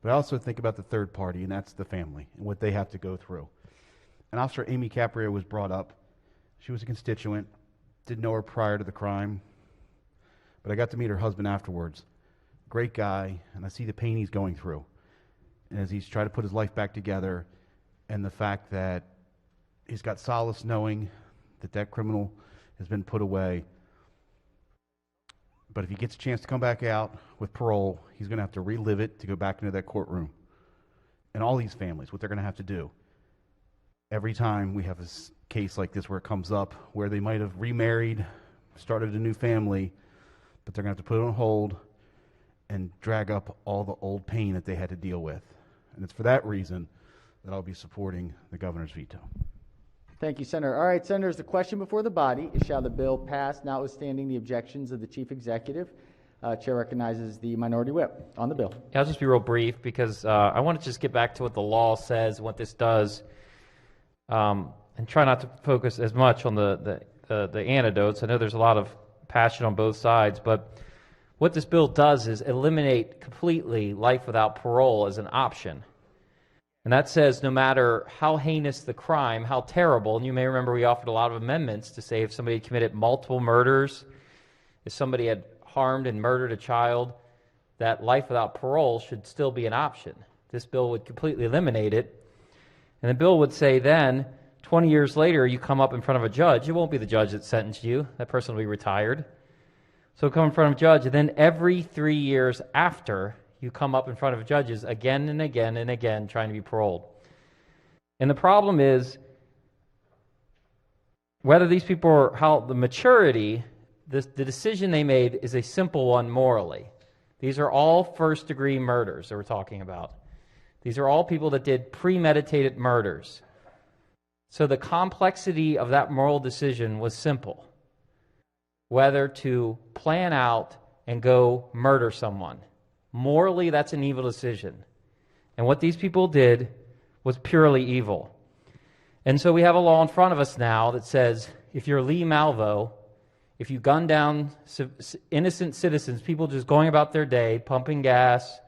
But I also think about the third party, and that's the family and what they have to go through. And Officer Amy Caprio was brought up. She was a constituent, didn't know her prior to the crime, but I got to meet her husband afterwards. Great guy, and I see the pain he's going through. And as he's trying to put his life back together, and the fact that he's got solace knowing that that criminal has been put away. But if he gets a chance to come back out with parole, he's going to have to relive it to go back into that courtroom. And all these families, what they're going to have to do. Every time we have a case like this where it comes up, where they might have remarried, started a new family, but they're going to have to put it on hold and drag up all the old pain that they had to deal with. And it's for that reason that I'll be supporting the governor's veto. Thank you, Senator. All right, Senators, the question before the body is, shall the bill pass notwithstanding the objections of the Chief Executive? Chair recognizes the Minority Whip on the bill. Yeah, I'll just be real brief because I want to just get back to what the law says, what this does, and try not to focus as much on the antidotes. I know there's a lot of passion on both sides, but what this bill does is eliminate completely life without parole as an option. And that says no matter how heinous the crime, how terrible, and you may remember we offered a lot of amendments to say if somebody had committed multiple murders, if somebody had harmed and murdered a child, that life without parole should still be an option. This bill would completely eliminate it. And the bill would say then, 20 years later, you come up in front of a judge. It won't be the judge that sentenced you. That person will be retired. So come in front of a judge, and then every 3 years after, you come up in front of judges again and again and again trying to be paroled. And the problem is whether these people are, how the maturity, the decision they made is a simple one morally. These are all first-degree murders that we're talking about. These are all people that did premeditated murders. So the complexity of that moral decision was simple. Whether to plan out and go murder someone. Morally, that's an evil decision. And what these people did was purely evil. And so we have a law in front of us now that says if you're Lee Malvo, if you gun down innocent citizens, people just going about their day, pumping gas,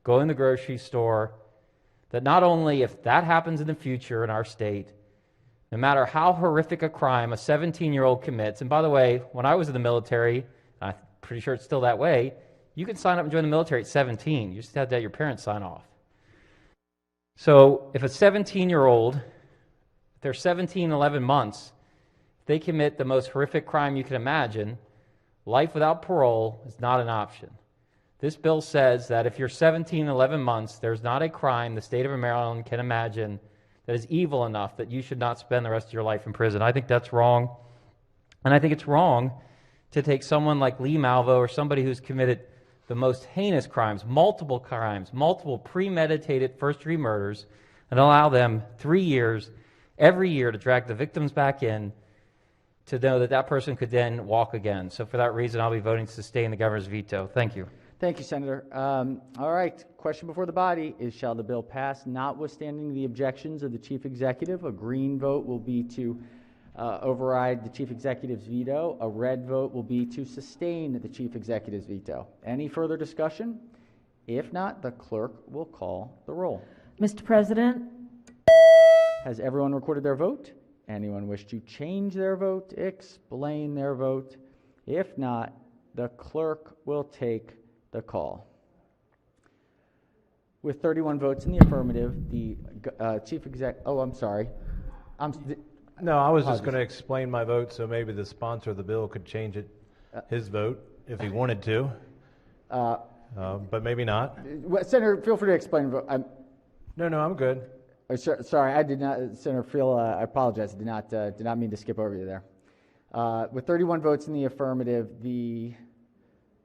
going to the grocery store, that not only if that happens in the future in our state, no matter how horrific a crime a 17-year-old commits, and by the way, when I was in the military, I'm pretty sure it's still that way, you can sign up and join the military at 17. You just had to have your parents sign off. So if a 17-year-old, if they're 17, 11 months, if they commit the most horrific crime you can imagine, life without parole is not an option. This bill says that if you're 17, 11 months, there's not a crime the state of Maryland can imagine that is evil enough that you should not spend the rest of your life in prison. I think that's wrong. And I think it's wrong to take someone like Lee Malvo or somebody who's committed the most heinous crimes, multiple premeditated first-degree murders, and allow them 3 years, every year, to drag the victims back in to know that that person could then walk again. So for that reason, I'll be voting to sustain the governor's veto. Thank you. Thank you, Senator. All right, question before the body is, shall the bill pass notwithstanding the objections of the Chief Executive? A green vote will be to override the Chief Executive's veto. A red vote will be to sustain the Chief Executive's veto. Any further discussion? If not, the clerk will call the roll. Mr. President, Has everyone recorded their vote? Anyone wish to change their vote, explain their vote? If not, the clerk will take the call. With 31 votes in the affirmative, the Chief Exec... Oh, I'm sorry. No, I was just going to explain my vote, so maybe the sponsor of the bill could change it, his vote, if he wanted to, but maybe not. Senator, feel free to explain. No, I'm good. Sorry, I did not, Senator Phil. I apologize. I did not mean to skip over you there. With 31 votes in the affirmative, the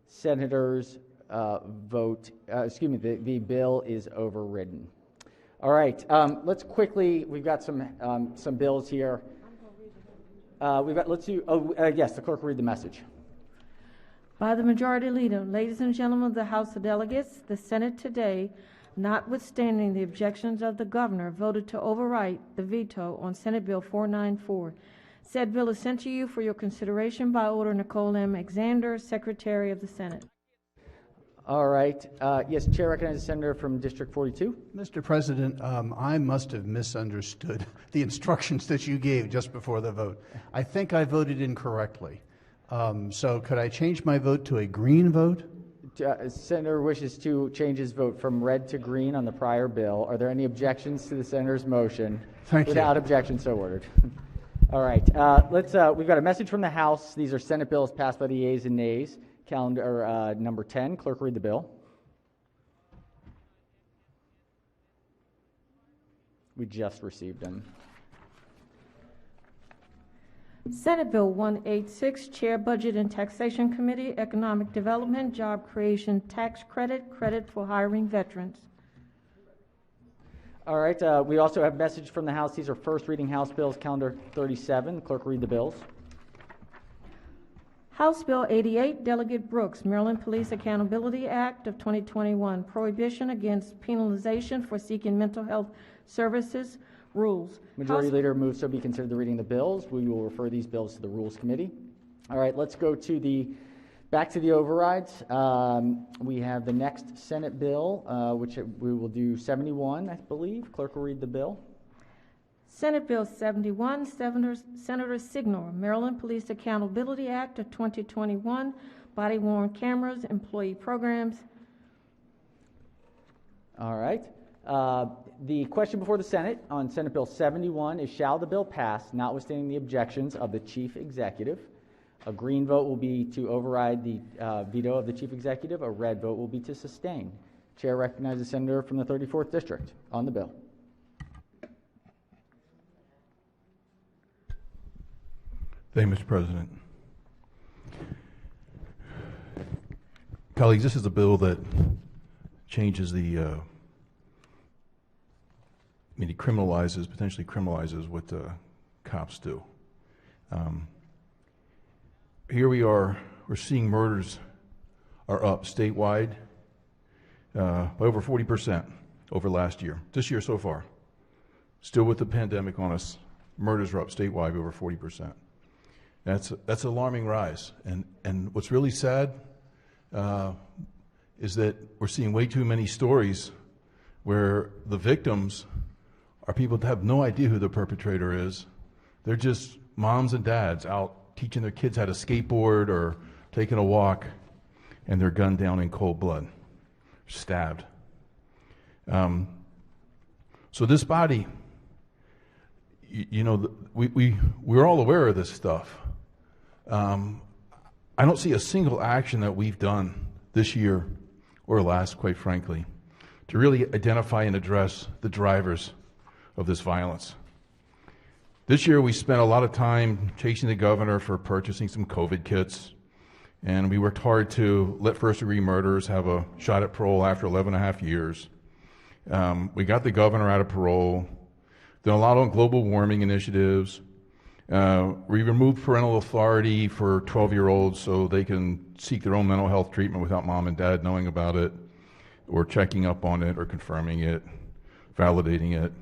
senators the bill is overridden. All right, let's quickly, we've got some bills here. Yes, the clerk will read the message. by the Majority Leader, ladies and gentlemen of the House of Delegates, the Senate today, notwithstanding the objections of the governor, voted to overwrite the veto on Senate Bill 494. Said bill is sent to you for your consideration by order Nicole M. Alexander, Secretary of the Senate. All right. Yes, Chair recognizes the senator from District 42. Mr. President, I must have misunderstood the instructions that you gave just before the vote. I think I voted incorrectly. So could I change my vote to a green vote? Senator wishes to change his vote from red to green on the prior bill. Are there any objections to the senator's motion? Thank you. Without objection, so ordered. All right. We've got a message from the House. These are Senate bills passed by the yeas and nays. Calendar number 10. Clerk, read the bill. We just received them. Senate Bill 186, Chair Budget and Taxation Committee, Economic Development, Job Creation Tax Credit, Credit for Hiring Veterans. All right. We also have a message from the House. These are first reading House bills, calendar 37. Clerk, read the bills. House Bill 88, Delegate Brooks, Maryland Police Accountability Act of 2021, Prohibition against Penalization for Seeking Mental Health Services Rules. Majority Leader moves so be considered the reading of the bills. We will refer these bills to the Rules Committee. All right, let's go to back to the overrides. We have the next Senate bill, which we will do 71, I believe. Clerk will read the bill. Senate Bill 71, Senator Signor, Maryland Police Accountability Act of 2021, Body-worn cameras, employee programs. All right. The question before the Senate on Senate Bill 71 is, shall the bill pass, notwithstanding the objections of the Chief Executive? A green vote will be to override the veto of the Chief Executive. A red vote will be to sustain. Chair recognizes the senator from the 34th District on the bill. Thank you, Mr. President. Colleagues, this is a bill that changes it potentially criminalizes what cops do. Here we are, we're seeing murders are up statewide by over 40% over last year, this year so far. Still with the pandemic on us, murders are up statewide by over 40%. That's an alarming rise. And what's really sad is that we're seeing way too many stories where the victims are people that have no idea who the perpetrator is. They're just moms and dads out teaching their kids how to skateboard or taking a walk, and they're gunned down in cold blood, stabbed. So this body, we're all aware of this stuff. I don't see a single action that we've done this year or last, quite frankly, to really identify and address the drivers of this violence. This year we spent a lot of time chasing the governor for purchasing some COVID kits, and we worked hard to let first-degree murderers have a shot at parole after 11 and a half years. We got the governor out of parole, done a lot on global warming initiatives. We removed parental authority for 12-year-olds so they can seek their own mental health treatment without mom and dad knowing about it, or checking up on it, or confirming it, validating it.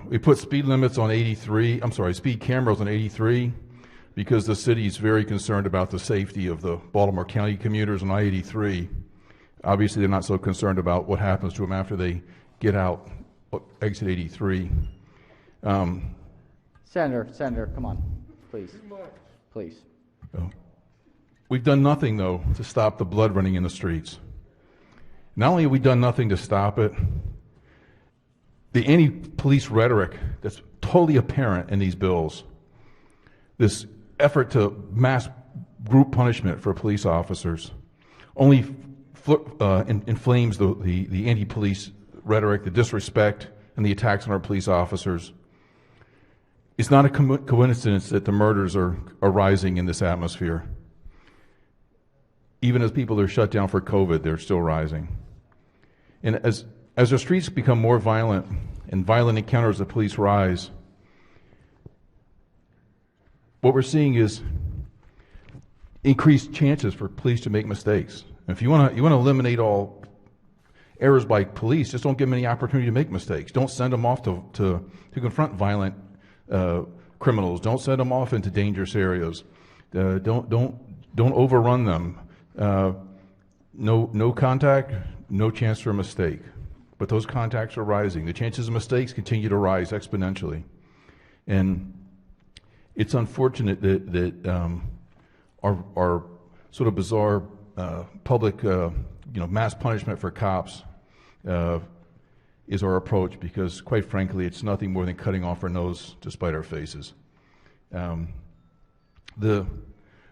We put speed cameras on 83 because the city is very concerned about the safety of the Baltimore County commuters on I-83. Obviously, they're not so concerned about what happens to them after they get out, exit 83. Senator, come on, please. We've done nothing, though, to stop the blood running in the streets. Not only have we done nothing to stop it, the anti-police rhetoric that's totally apparent in these bills, this effort to mass group punishment for police officers, only inflames the anti-police rhetoric, the disrespect, and the attacks on our police officers. It's not a coincidence that the murders are rising in this atmosphere. Even as people are shut down for COVID, they're still rising. And as the streets become more violent and violent encounters with police rise, what we're seeing is increased chances for police to make mistakes. And if you want to eliminate all errors by police, just don't give them any opportunity to make mistakes. Don't send them off to confront violent criminals. Don't send them off into dangerous areas. Don't overrun them. no contact, no chance for a mistake. But those contacts are rising. The chances of mistakes continue to rise exponentially. And it's unfortunate that our sort of bizarre public, mass punishment for cops is our approach, because quite frankly, it's nothing more than cutting off our nose to spite our faces.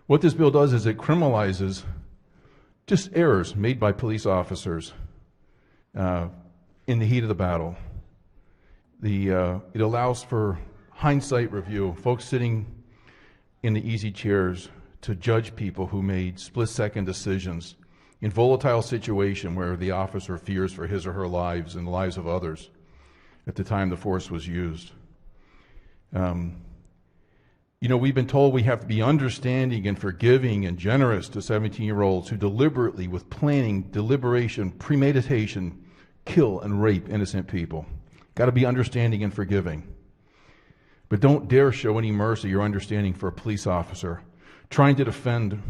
What this bill does is it criminalizes just errors made by police officers in the heat of the battle. It allows for hindsight review, folks sitting in the easy chairs to judge people who made split-second decisions in volatile situation where the officer fears for his or her lives and the lives of others at the time the force was used. We've been told we have to be understanding and forgiving and generous to 17-year-olds who deliberately, with planning, deliberation, premeditation, kill and rape innocent people. Got to be understanding and forgiving. But don't dare show any mercy or understanding for a police officer trying to defend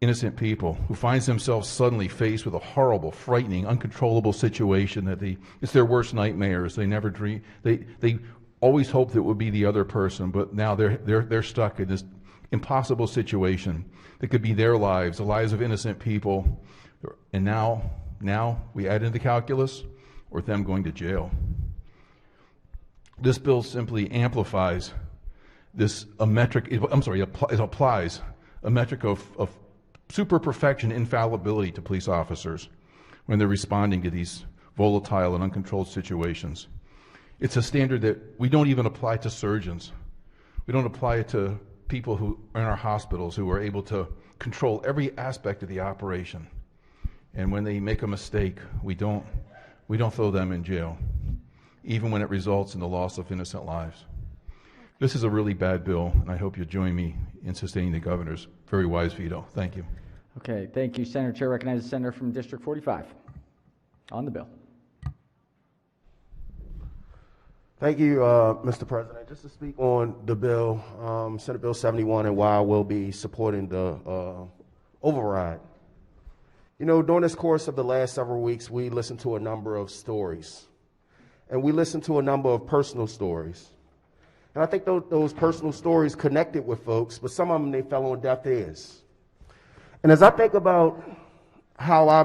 innocent people who finds themselves suddenly faced with a horrible, frightening, uncontrollable situation that it's their worst nightmares. They never dream. They always hoped it would be the other person, but now they're stuck in this impossible situation that could be their lives, the lives of innocent people, and now we add in the calculus or them going to jail. This bill simply amplifies it applies a metric of super perfection, infallibility to police officers when they're responding to these volatile and uncontrolled situations. It's a standard that we don't even apply to surgeons. We don't apply it to people who are in our hospitals who are able to control every aspect of the operation. And when they make a mistake, we don't throw them in jail, even when it results in the loss of innocent lives. This is a really bad bill, and I hope you'll join me in sustaining the governor's very wise veto. Thank you. Okay, thank you, Senator. Chair recognizes the senator from District 45 on the bill. Thank you, Mr. President. Just to speak on the bill, Senate Bill 71, and why I will be supporting the override. During this course of the last several weeks, we listened to a number of stories, and we listened to a number of personal stories. And I think those personal stories connected with folks, but some of them, they fell on deaf ears. And as I think about how I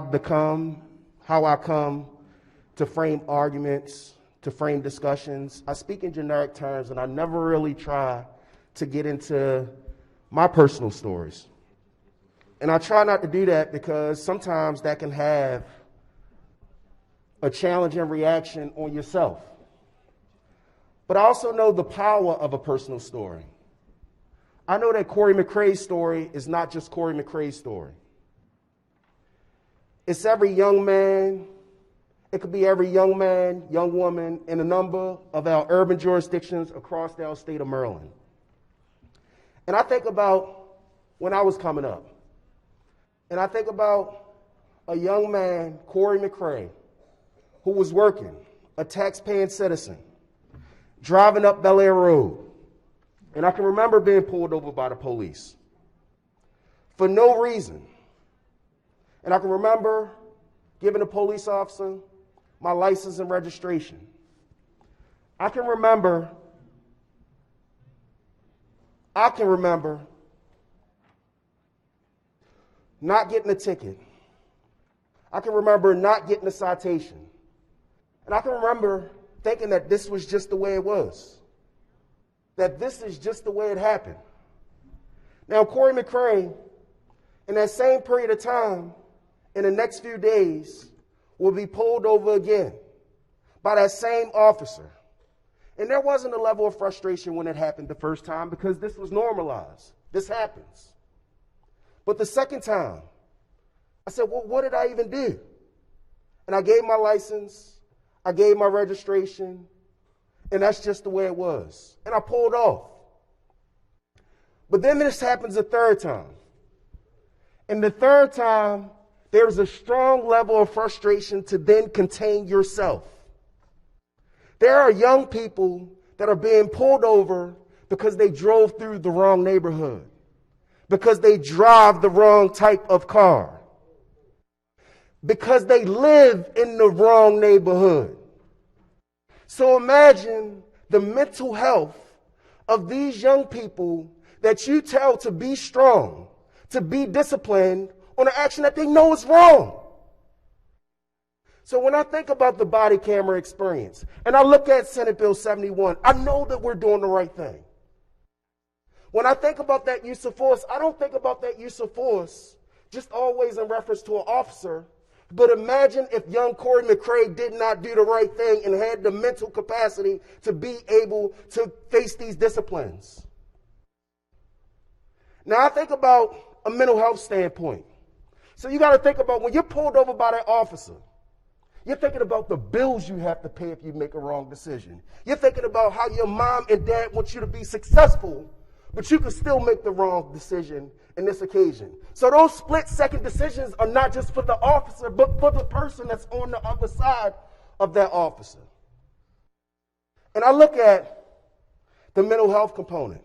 come to frame arguments, to frame discussions, I speak in generic terms, and I never really try to get into my personal stories. And I try not to do that because sometimes that can have a challenging reaction on yourself. But I also know the power of a personal story. I know that Corey McCrae's story is not just Corey McCrae's story. It's every young man. It could be every young man, young woman in a number of our urban jurisdictions across our state of Maryland. And I think about when I was coming up. And I think about a young man, Corey McCrae, who was working, a tax-paying citizen, driving up Bel Air Road. And I can remember being pulled over by the police for no reason. And I can remember giving the police officer my license and registration. I can remember not getting a ticket. I can remember not getting a citation. And I can remember thinking that this was just the way it was, that this is just the way it happened. Now, Corey McCrae, in that same period of time, in the next few days, will be pulled over again by that same officer. And there wasn't a level of frustration when it happened the first time because this was normalized. This happens. But the second time, I said, well, what did I even do? And I gave my license, I gave my registration, and that's just the way it was. And I pulled off. But then this happens a third time. And the third time, there's a strong level of frustration to then contain yourself. There are young people that are being pulled over because they drove through the wrong neighborhood, because they drive the wrong type of car. because they live in the wrong neighborhood. So imagine the mental health of these young people that you tell to be strong, to be disciplined on an action that they know is wrong. So when I think about the body camera experience and I look at Senate Bill 71, I know that we're doing the right thing. When I think about that use of force, I don't think about that use of force just always in reference to an officer. But imagine if young Corey McCray did not do the right thing and had the mental capacity to be able to face these disciplines. Now I think about a mental health standpoint. So you got to think about when you're pulled over by that officer, you're thinking about the bills you have to pay if you make a wrong decision. You're thinking about how your mom and dad want you to be successful, but you can still make the wrong decision in this occasion. So those split-second decisions are not just for the officer, but for the person that's on the other side of that officer. And I look at the mental health component.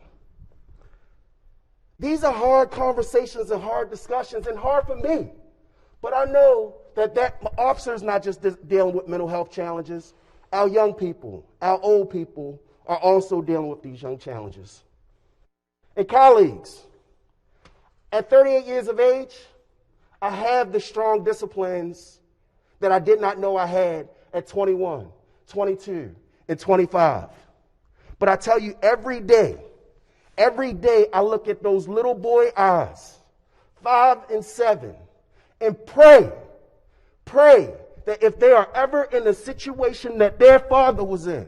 These are hard conversations and hard discussions and hard for me. But I know that officer is not just dealing with mental health challenges. Our young people, our old people are also dealing with these young challenges. And colleagues, at 38 years of age, I have the strong disciplines that I did not know I had at 21, 22, and 25. But I tell you, every day I look at those little boy eyes, 5 and 7, and pray that if they are ever in a situation that their father was in,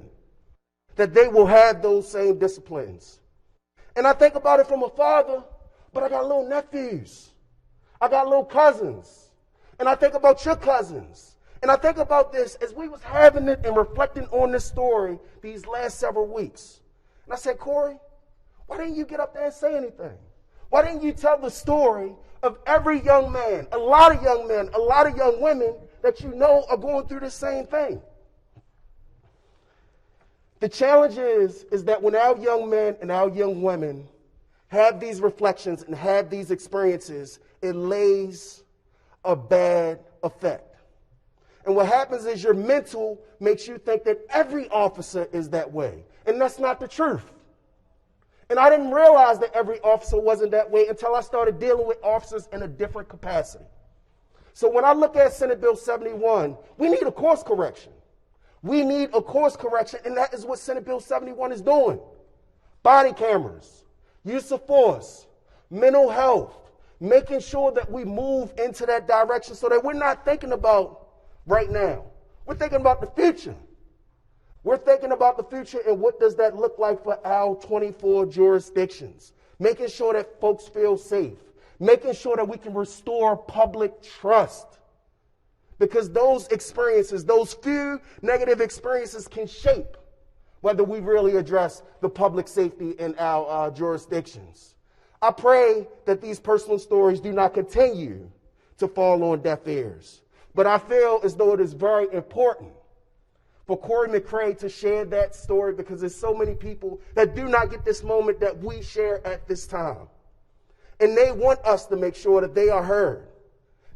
that they will have those same disciplines. And I think about it from a father, but I got little nephews. I got little cousins. And I think about your cousins. And I think about this as we was having it and reflecting on this story these last several weeks. And I said, Corey, why didn't you get up there and say anything? Why didn't you tell the story of every young man, a lot of young men, a lot of young women that you know are going through the same thing? The challenge is that when our young men and our young women have these reflections and have these experiences, it lays a bad effect. And what happens is your mental makes you think that every officer is that way. And that's not the truth. And I didn't realize that every officer wasn't that way until I started dealing with officers in a different capacity. So when I look at Senate Bill 71, we need a course correction. We need a course correction, and that is what Senate Bill 71 is doing. Body cameras, use of force, mental health, making sure that we move into that direction so that we're not thinking about right now. We're thinking about the future. We're thinking about the future and what does that look like for our 24 jurisdictions. Making sure that folks feel safe. Making sure that we can restore public trust. Because those experiences, those few negative experiences can shape whether we really address the public safety in our jurisdictions. I pray that these personal stories do not continue to fall on deaf ears. But I feel as though it is very important for Corey McCray to share that story because there's so many people that do not get this moment that we share at this time. And they want us to make sure that they are heard.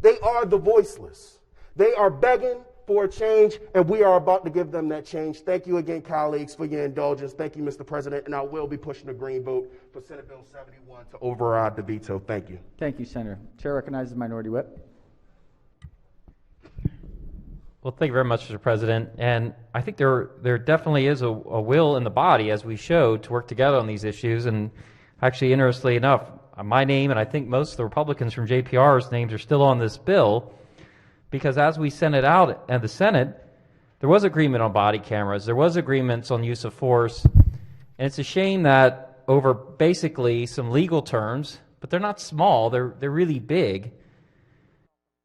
They are the voiceless. They are begging for a change, and we are about to give them that change. Thank you again, colleagues, for your indulgence. Thank you, Mr. President, and I will be pushing the green vote for Senate Bill 71 to override the veto. Thank you. Thank you, Senator. Chair recognizes Minority Whip. Well, thank you very much, Mr. President. And I think there definitely is a will in the body, as we showed, to work together on these issues. And actually, interestingly enough, my name and I think most of the Republicans from JPR's names are still on this bill, because as we sent it out at the Senate, there was agreement on body cameras. There was agreements on use of force. And it's a shame that over basically some legal terms, but they're not small, they're really big,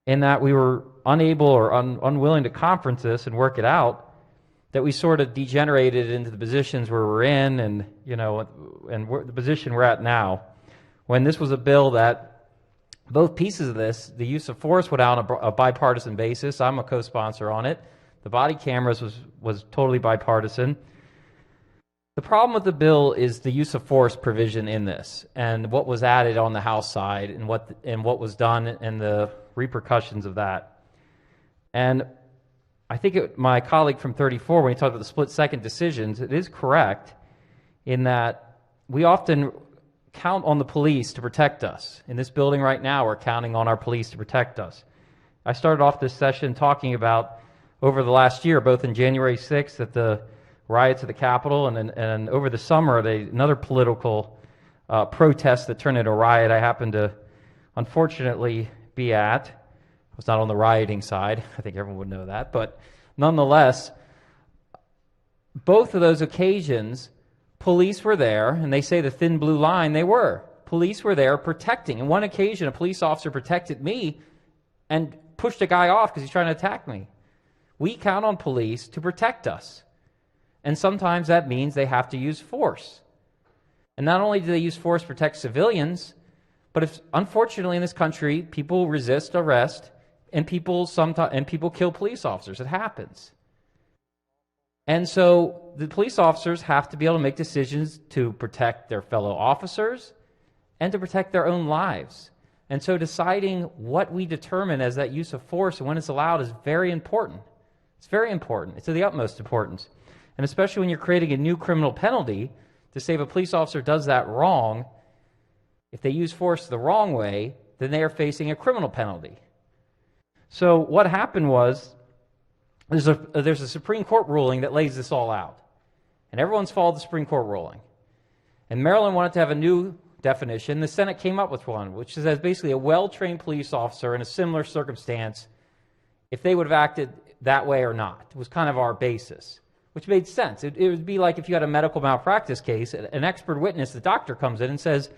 in that we were unable or unwilling to conference this and work it out, that we sort of degenerated into the positions where we're in and, the position we're at now. When this was a bill that both pieces of this, the use of force went out on a bipartisan basis. I'm a co-sponsor on it. The body cameras was totally bipartisan. The problem with the bill is the use of force provision in this and what was added on the House side and what was done and the repercussions of that. And I think my colleague from 34, when he talked about the split-second decisions, it is correct in that we often count on the police to protect us. In this building right now, we're counting on our police to protect us. I started off this session talking about over the last year, both in January 6th at the riots at the Capitol and over the summer at another political protest that turned into a riot I happened to unfortunately be at. I was not on the rioting side. I think everyone would know that. But nonetheless, both of those occasions, police were there, and they say the thin blue line, they were. Police were there protecting. On one occasion, a police officer protected me and pushed a guy off because he's trying to attack me. We count on police to protect us. And sometimes that means they have to use force. And not only do they use force to protect civilians, but if, unfortunately in this country, people resist arrest and people kill police officers. It happens. And so the police officers have to be able to make decisions to protect their fellow officers and to protect their own lives. And so deciding what we determine as that use of force and when it's allowed is very important. It's very important. It's of the utmost importance. And especially when you're creating a new criminal penalty to say if a police officer does that wrong, if they use force the wrong way, then they are facing a criminal penalty. So what happened was, there's a Supreme Court ruling that lays this all out. And everyone's followed the Supreme Court ruling. And Maryland wanted to have a new definition. The Senate came up with one, which says basically a well-trained police officer in a similar circumstance, if they would have acted that way or not. It was kind of our basis, which made sense. It would be like if you had a medical malpractice case, an expert witness, the doctor comes in and says,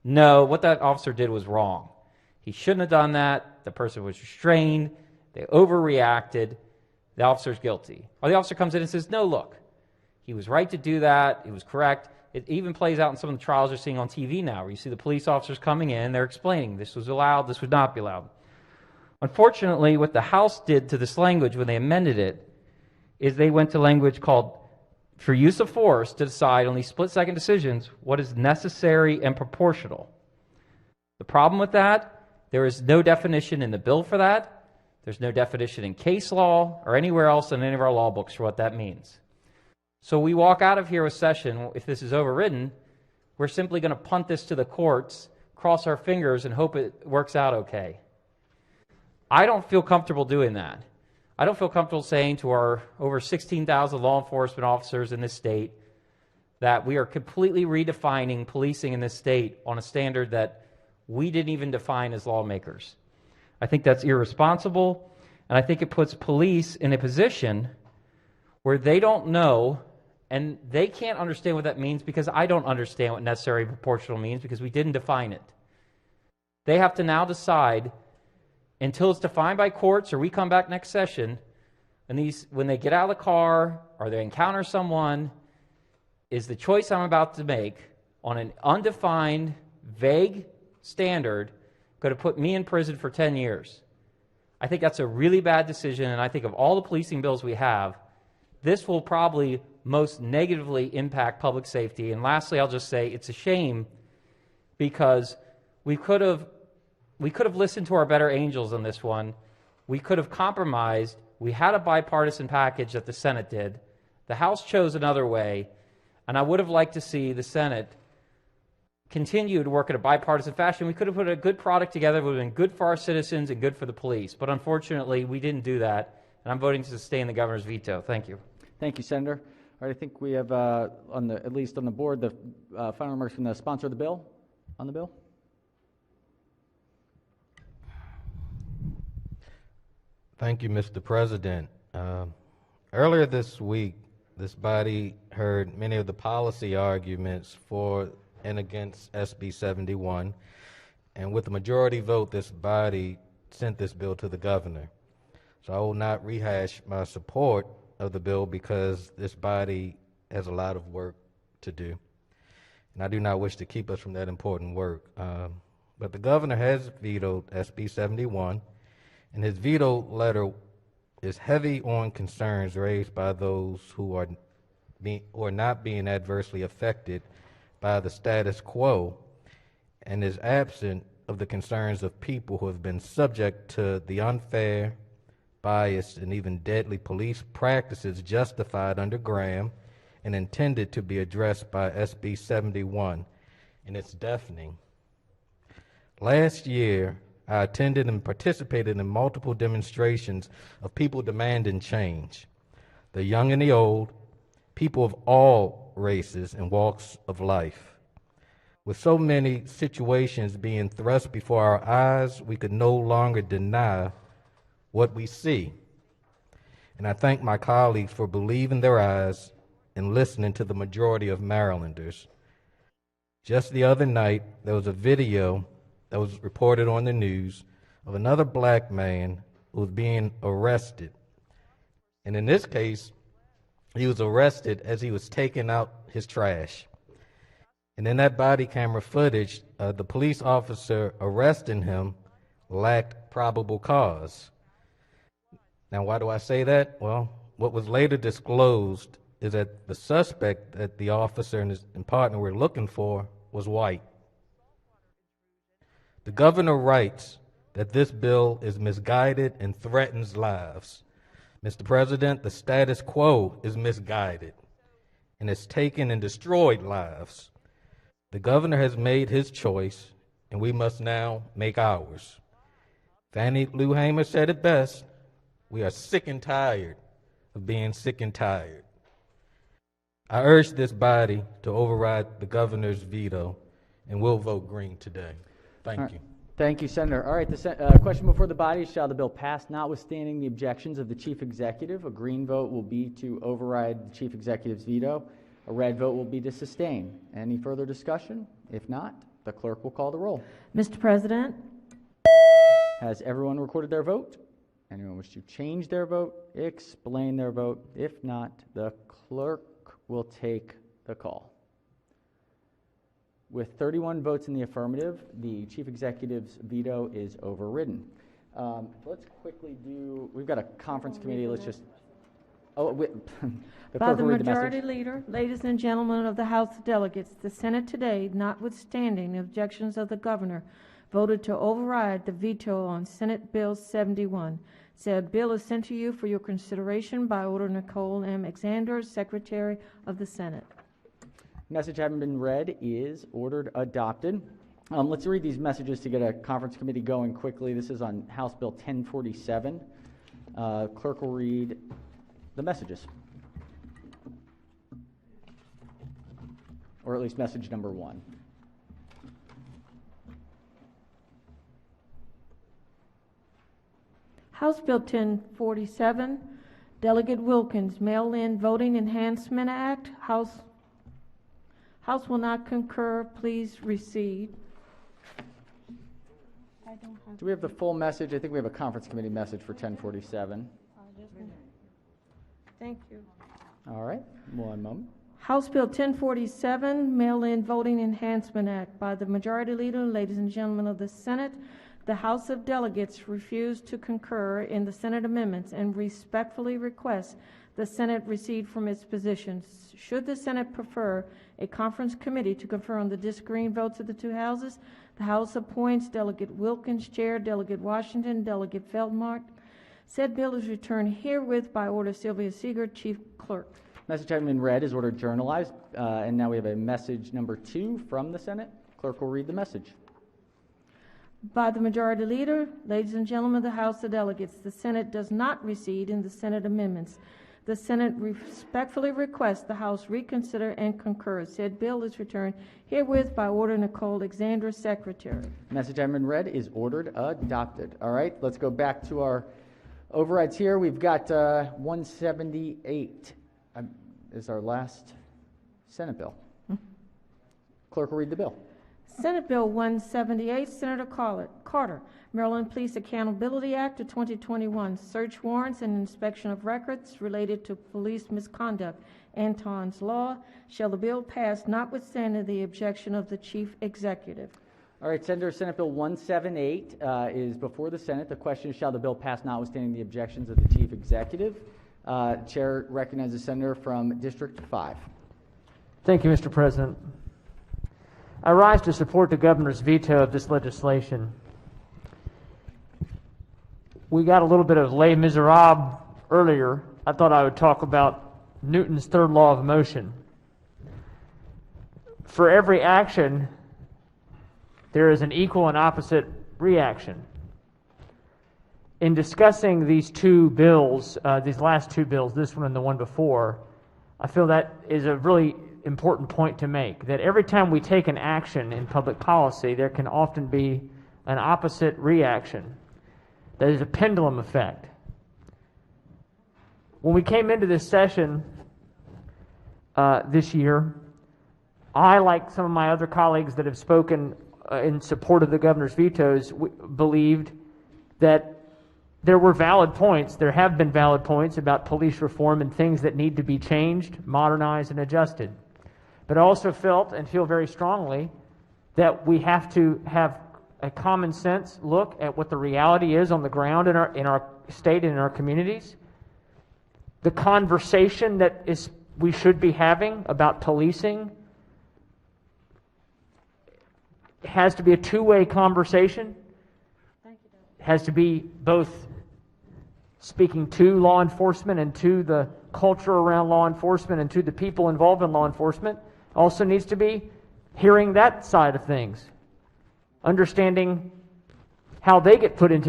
no, what that officer did was wrong. He shouldn't have done that. The person was restrained. They overreacted. The officer's guilty. Or the officer comes in and says, no, look, he was right to do that. It was correct. It even plays out in some of the trials you're seeing on TV now, where you see the police officers coming in, they're explaining this was allowed, this would not be allowed. Unfortunately, what the House did to this language when they amended it is they went to language called, for use of force to decide on these split-second decisions, what is necessary and proportional. The problem with that, there is no definition in the bill for that. There's no definition in case law or anywhere else in any of our law books for what that means. So we walk out of here with session, if this is overridden, we're simply going to punt this to the courts, cross our fingers, and hope it works out okay. I don't feel comfortable doing that. I don't feel comfortable saying to our over 16,000 law enforcement officers in this state that we are completely redefining policing in this state on a standard that we didn't even define as lawmakers. I think that's irresponsible, and I think it puts police in a position where they don't know and they can't understand what that means because I don't understand what necessary and proportional means because we didn't define it. They have to now decide until it's defined by courts or we come back next session, and when they get out of the car or they encounter someone, is the choice I'm about to make on an undefined, vague standard going to put me in prison for 10 years? I think that's a really bad decision, and I think of all the policing bills we have, this will probably most negatively impact public safety. And lastly, I'll just say it's a shame because we could have listened to our better angels on this one. We could have compromised. We had a bipartisan package that the Senate did. The House chose another way, and I would have liked to see the Senate continue to work in a bipartisan fashion. We could have put a good product together. It would have been good for our citizens and good for the police. But unfortunately, we didn't do that, and I'm voting to sustain the governor's veto. Thank you. Thank you, Senator. All right, I think we have, at least on the board, the final remarks from the sponsor of the bill on the bill. Thank you, Mr. President. Earlier this week, this body heard many of the policy arguments for and against SB 71, and with a majority vote, this body sent this bill to the governor. So I will not rehash my support of the bill because this body has a lot of work to do, and I do not wish to keep us from that important work. But the governor has vetoed SB 71, and his veto letter is heavy on concerns raised by those who are not being adversely affected by the status quo, and is absent of the concerns of people who have been subject to the unfair, biased, and even deadly police practices justified under Graham and intended to be addressed by SB 71, and it's deafening. Last year, I attended and participated in multiple demonstrations of people demanding change. The young and the old, people of all races and walks of life. With so many situations being thrust before our eyes, we could no longer deny what we see. And I thank my colleagues for believing their eyes and listening to the majority of Marylanders. Just the other night, there was a video that was reported on the news of another black man who was being arrested. And in this case, he was arrested as he was taking out his trash. And in that body camera footage, the police officer arresting him lacked probable cause. Now, why do I say that? Well, what was later disclosed is that the suspect that the officer and his partner were looking for was white. The governor writes that this bill is misguided and threatens lives. Mr. President, the status quo is misguided, and it's taken and destroyed lives. The governor has made his choice, and we must now make ours. Fannie Lou Hamer said it best: we are sick and tired of being sick and tired. I urge this body to override the governor's veto, and we'll vote green today. Thank you. Thank you, Senator. All right, the question before the body is, shall the bill pass notwithstanding the objections of the chief executive? A green vote will be to override the chief executive's veto. A red vote will be to sustain. Any further discussion? If not, the clerk will call the roll. Mr. President? Has everyone recorded their vote? Anyone wish to change their vote, explain their vote? If not, the clerk will take the call. With 31 votes in the affirmative, the chief executive's veto is overridden. Let's quickly do, we've got a conference committee, let's just, By the majority leader, ladies and gentlemen of the House of Delegates, the Senate today, notwithstanding the objections of the governor, voted to override the veto on Senate Bill 71. Said bill is sent to you for your consideration by order Nicole M. Alexander, Secretary of the Senate. Message having been read is ordered adopted. Let's read these messages to get a conference committee going quickly. This is on House Bill 1047. Clerk will read the messages, or at least message number 1. House Bill 1047, Delegate Wilkins, Mail-in Voting Enhancement Act. House will not concur. Please recede. Do we have the full message? I think we have a conference committee message for 1047. Thank you. All right, one moment. House Bill 1047, Mail-in Voting Enhancement Act. By the majority leader, ladies and gentlemen of the Senate, the House of Delegates refused to concur in the Senate amendments and respectfully request the Senate recede from its positions. Should the Senate prefer a conference committee to confer on the disagreeing votes of the two houses, the House appoints Delegate Wilkins chair, Delegate Washington, Delegate Feldmark. Said bill is returned herewith by order of Sylvia Seeger, Chief Clerk. Message having been read is ordered journalized. And now we have a message number 2 from the Senate. Clerk will read the message. By the majority leader, ladies and gentlemen of the House of Delegates, the Senate does not recede in the Senate amendments. The Senate respectfully requests the House reconsider and concur. Said bill is returned herewith by order Nicole Alexander, Secretary. Message having been read is ordered adopted. All right, let's go back to our overrides here. We've got 178 is our last Senate bill. Clerk will read the bill. Senate Bill 178, Senator Carter, Maryland Police Accountability Act of 2021, search warrants and inspection of records related to police misconduct, Anton's Law. Shall the bill pass notwithstanding the objection of the Chief Executive? All right, Senator, Senate Bill 178 is before the Senate. The question is, shall the bill pass notwithstanding the objections of the Chief Executive? Chair recognizes the Senator from District 5. Thank you, Mr. President. I rise to support the governor's veto of this legislation. we got a little bit of Les Miserables earlier, I thought I would talk about Newton's third law of motion. For every action, there is an equal and opposite reaction. In discussing these two bills, these last two bills, this one and the one before, I feel that is a really important point to make, that every time we take an action in public policy, there can often be an opposite reaction. That is a pendulum effect. When we came into this session this year, I, like some of my other colleagues that have spoken in support of the governor's vetoes, believed that there were valid points, there have been valid points about police reform and things that need to be changed, modernized, and adjusted. But I also felt and feel very strongly that we have to have a common sense look at what the reality is on the ground in our state and in our communities. The conversation that we should be having about policing has to be a two-way conversation. It has to be both speaking to law enforcement and to the culture around law enforcement and to the people involved in law enforcement. Also needs to be hearing that side of things, understanding how they get put into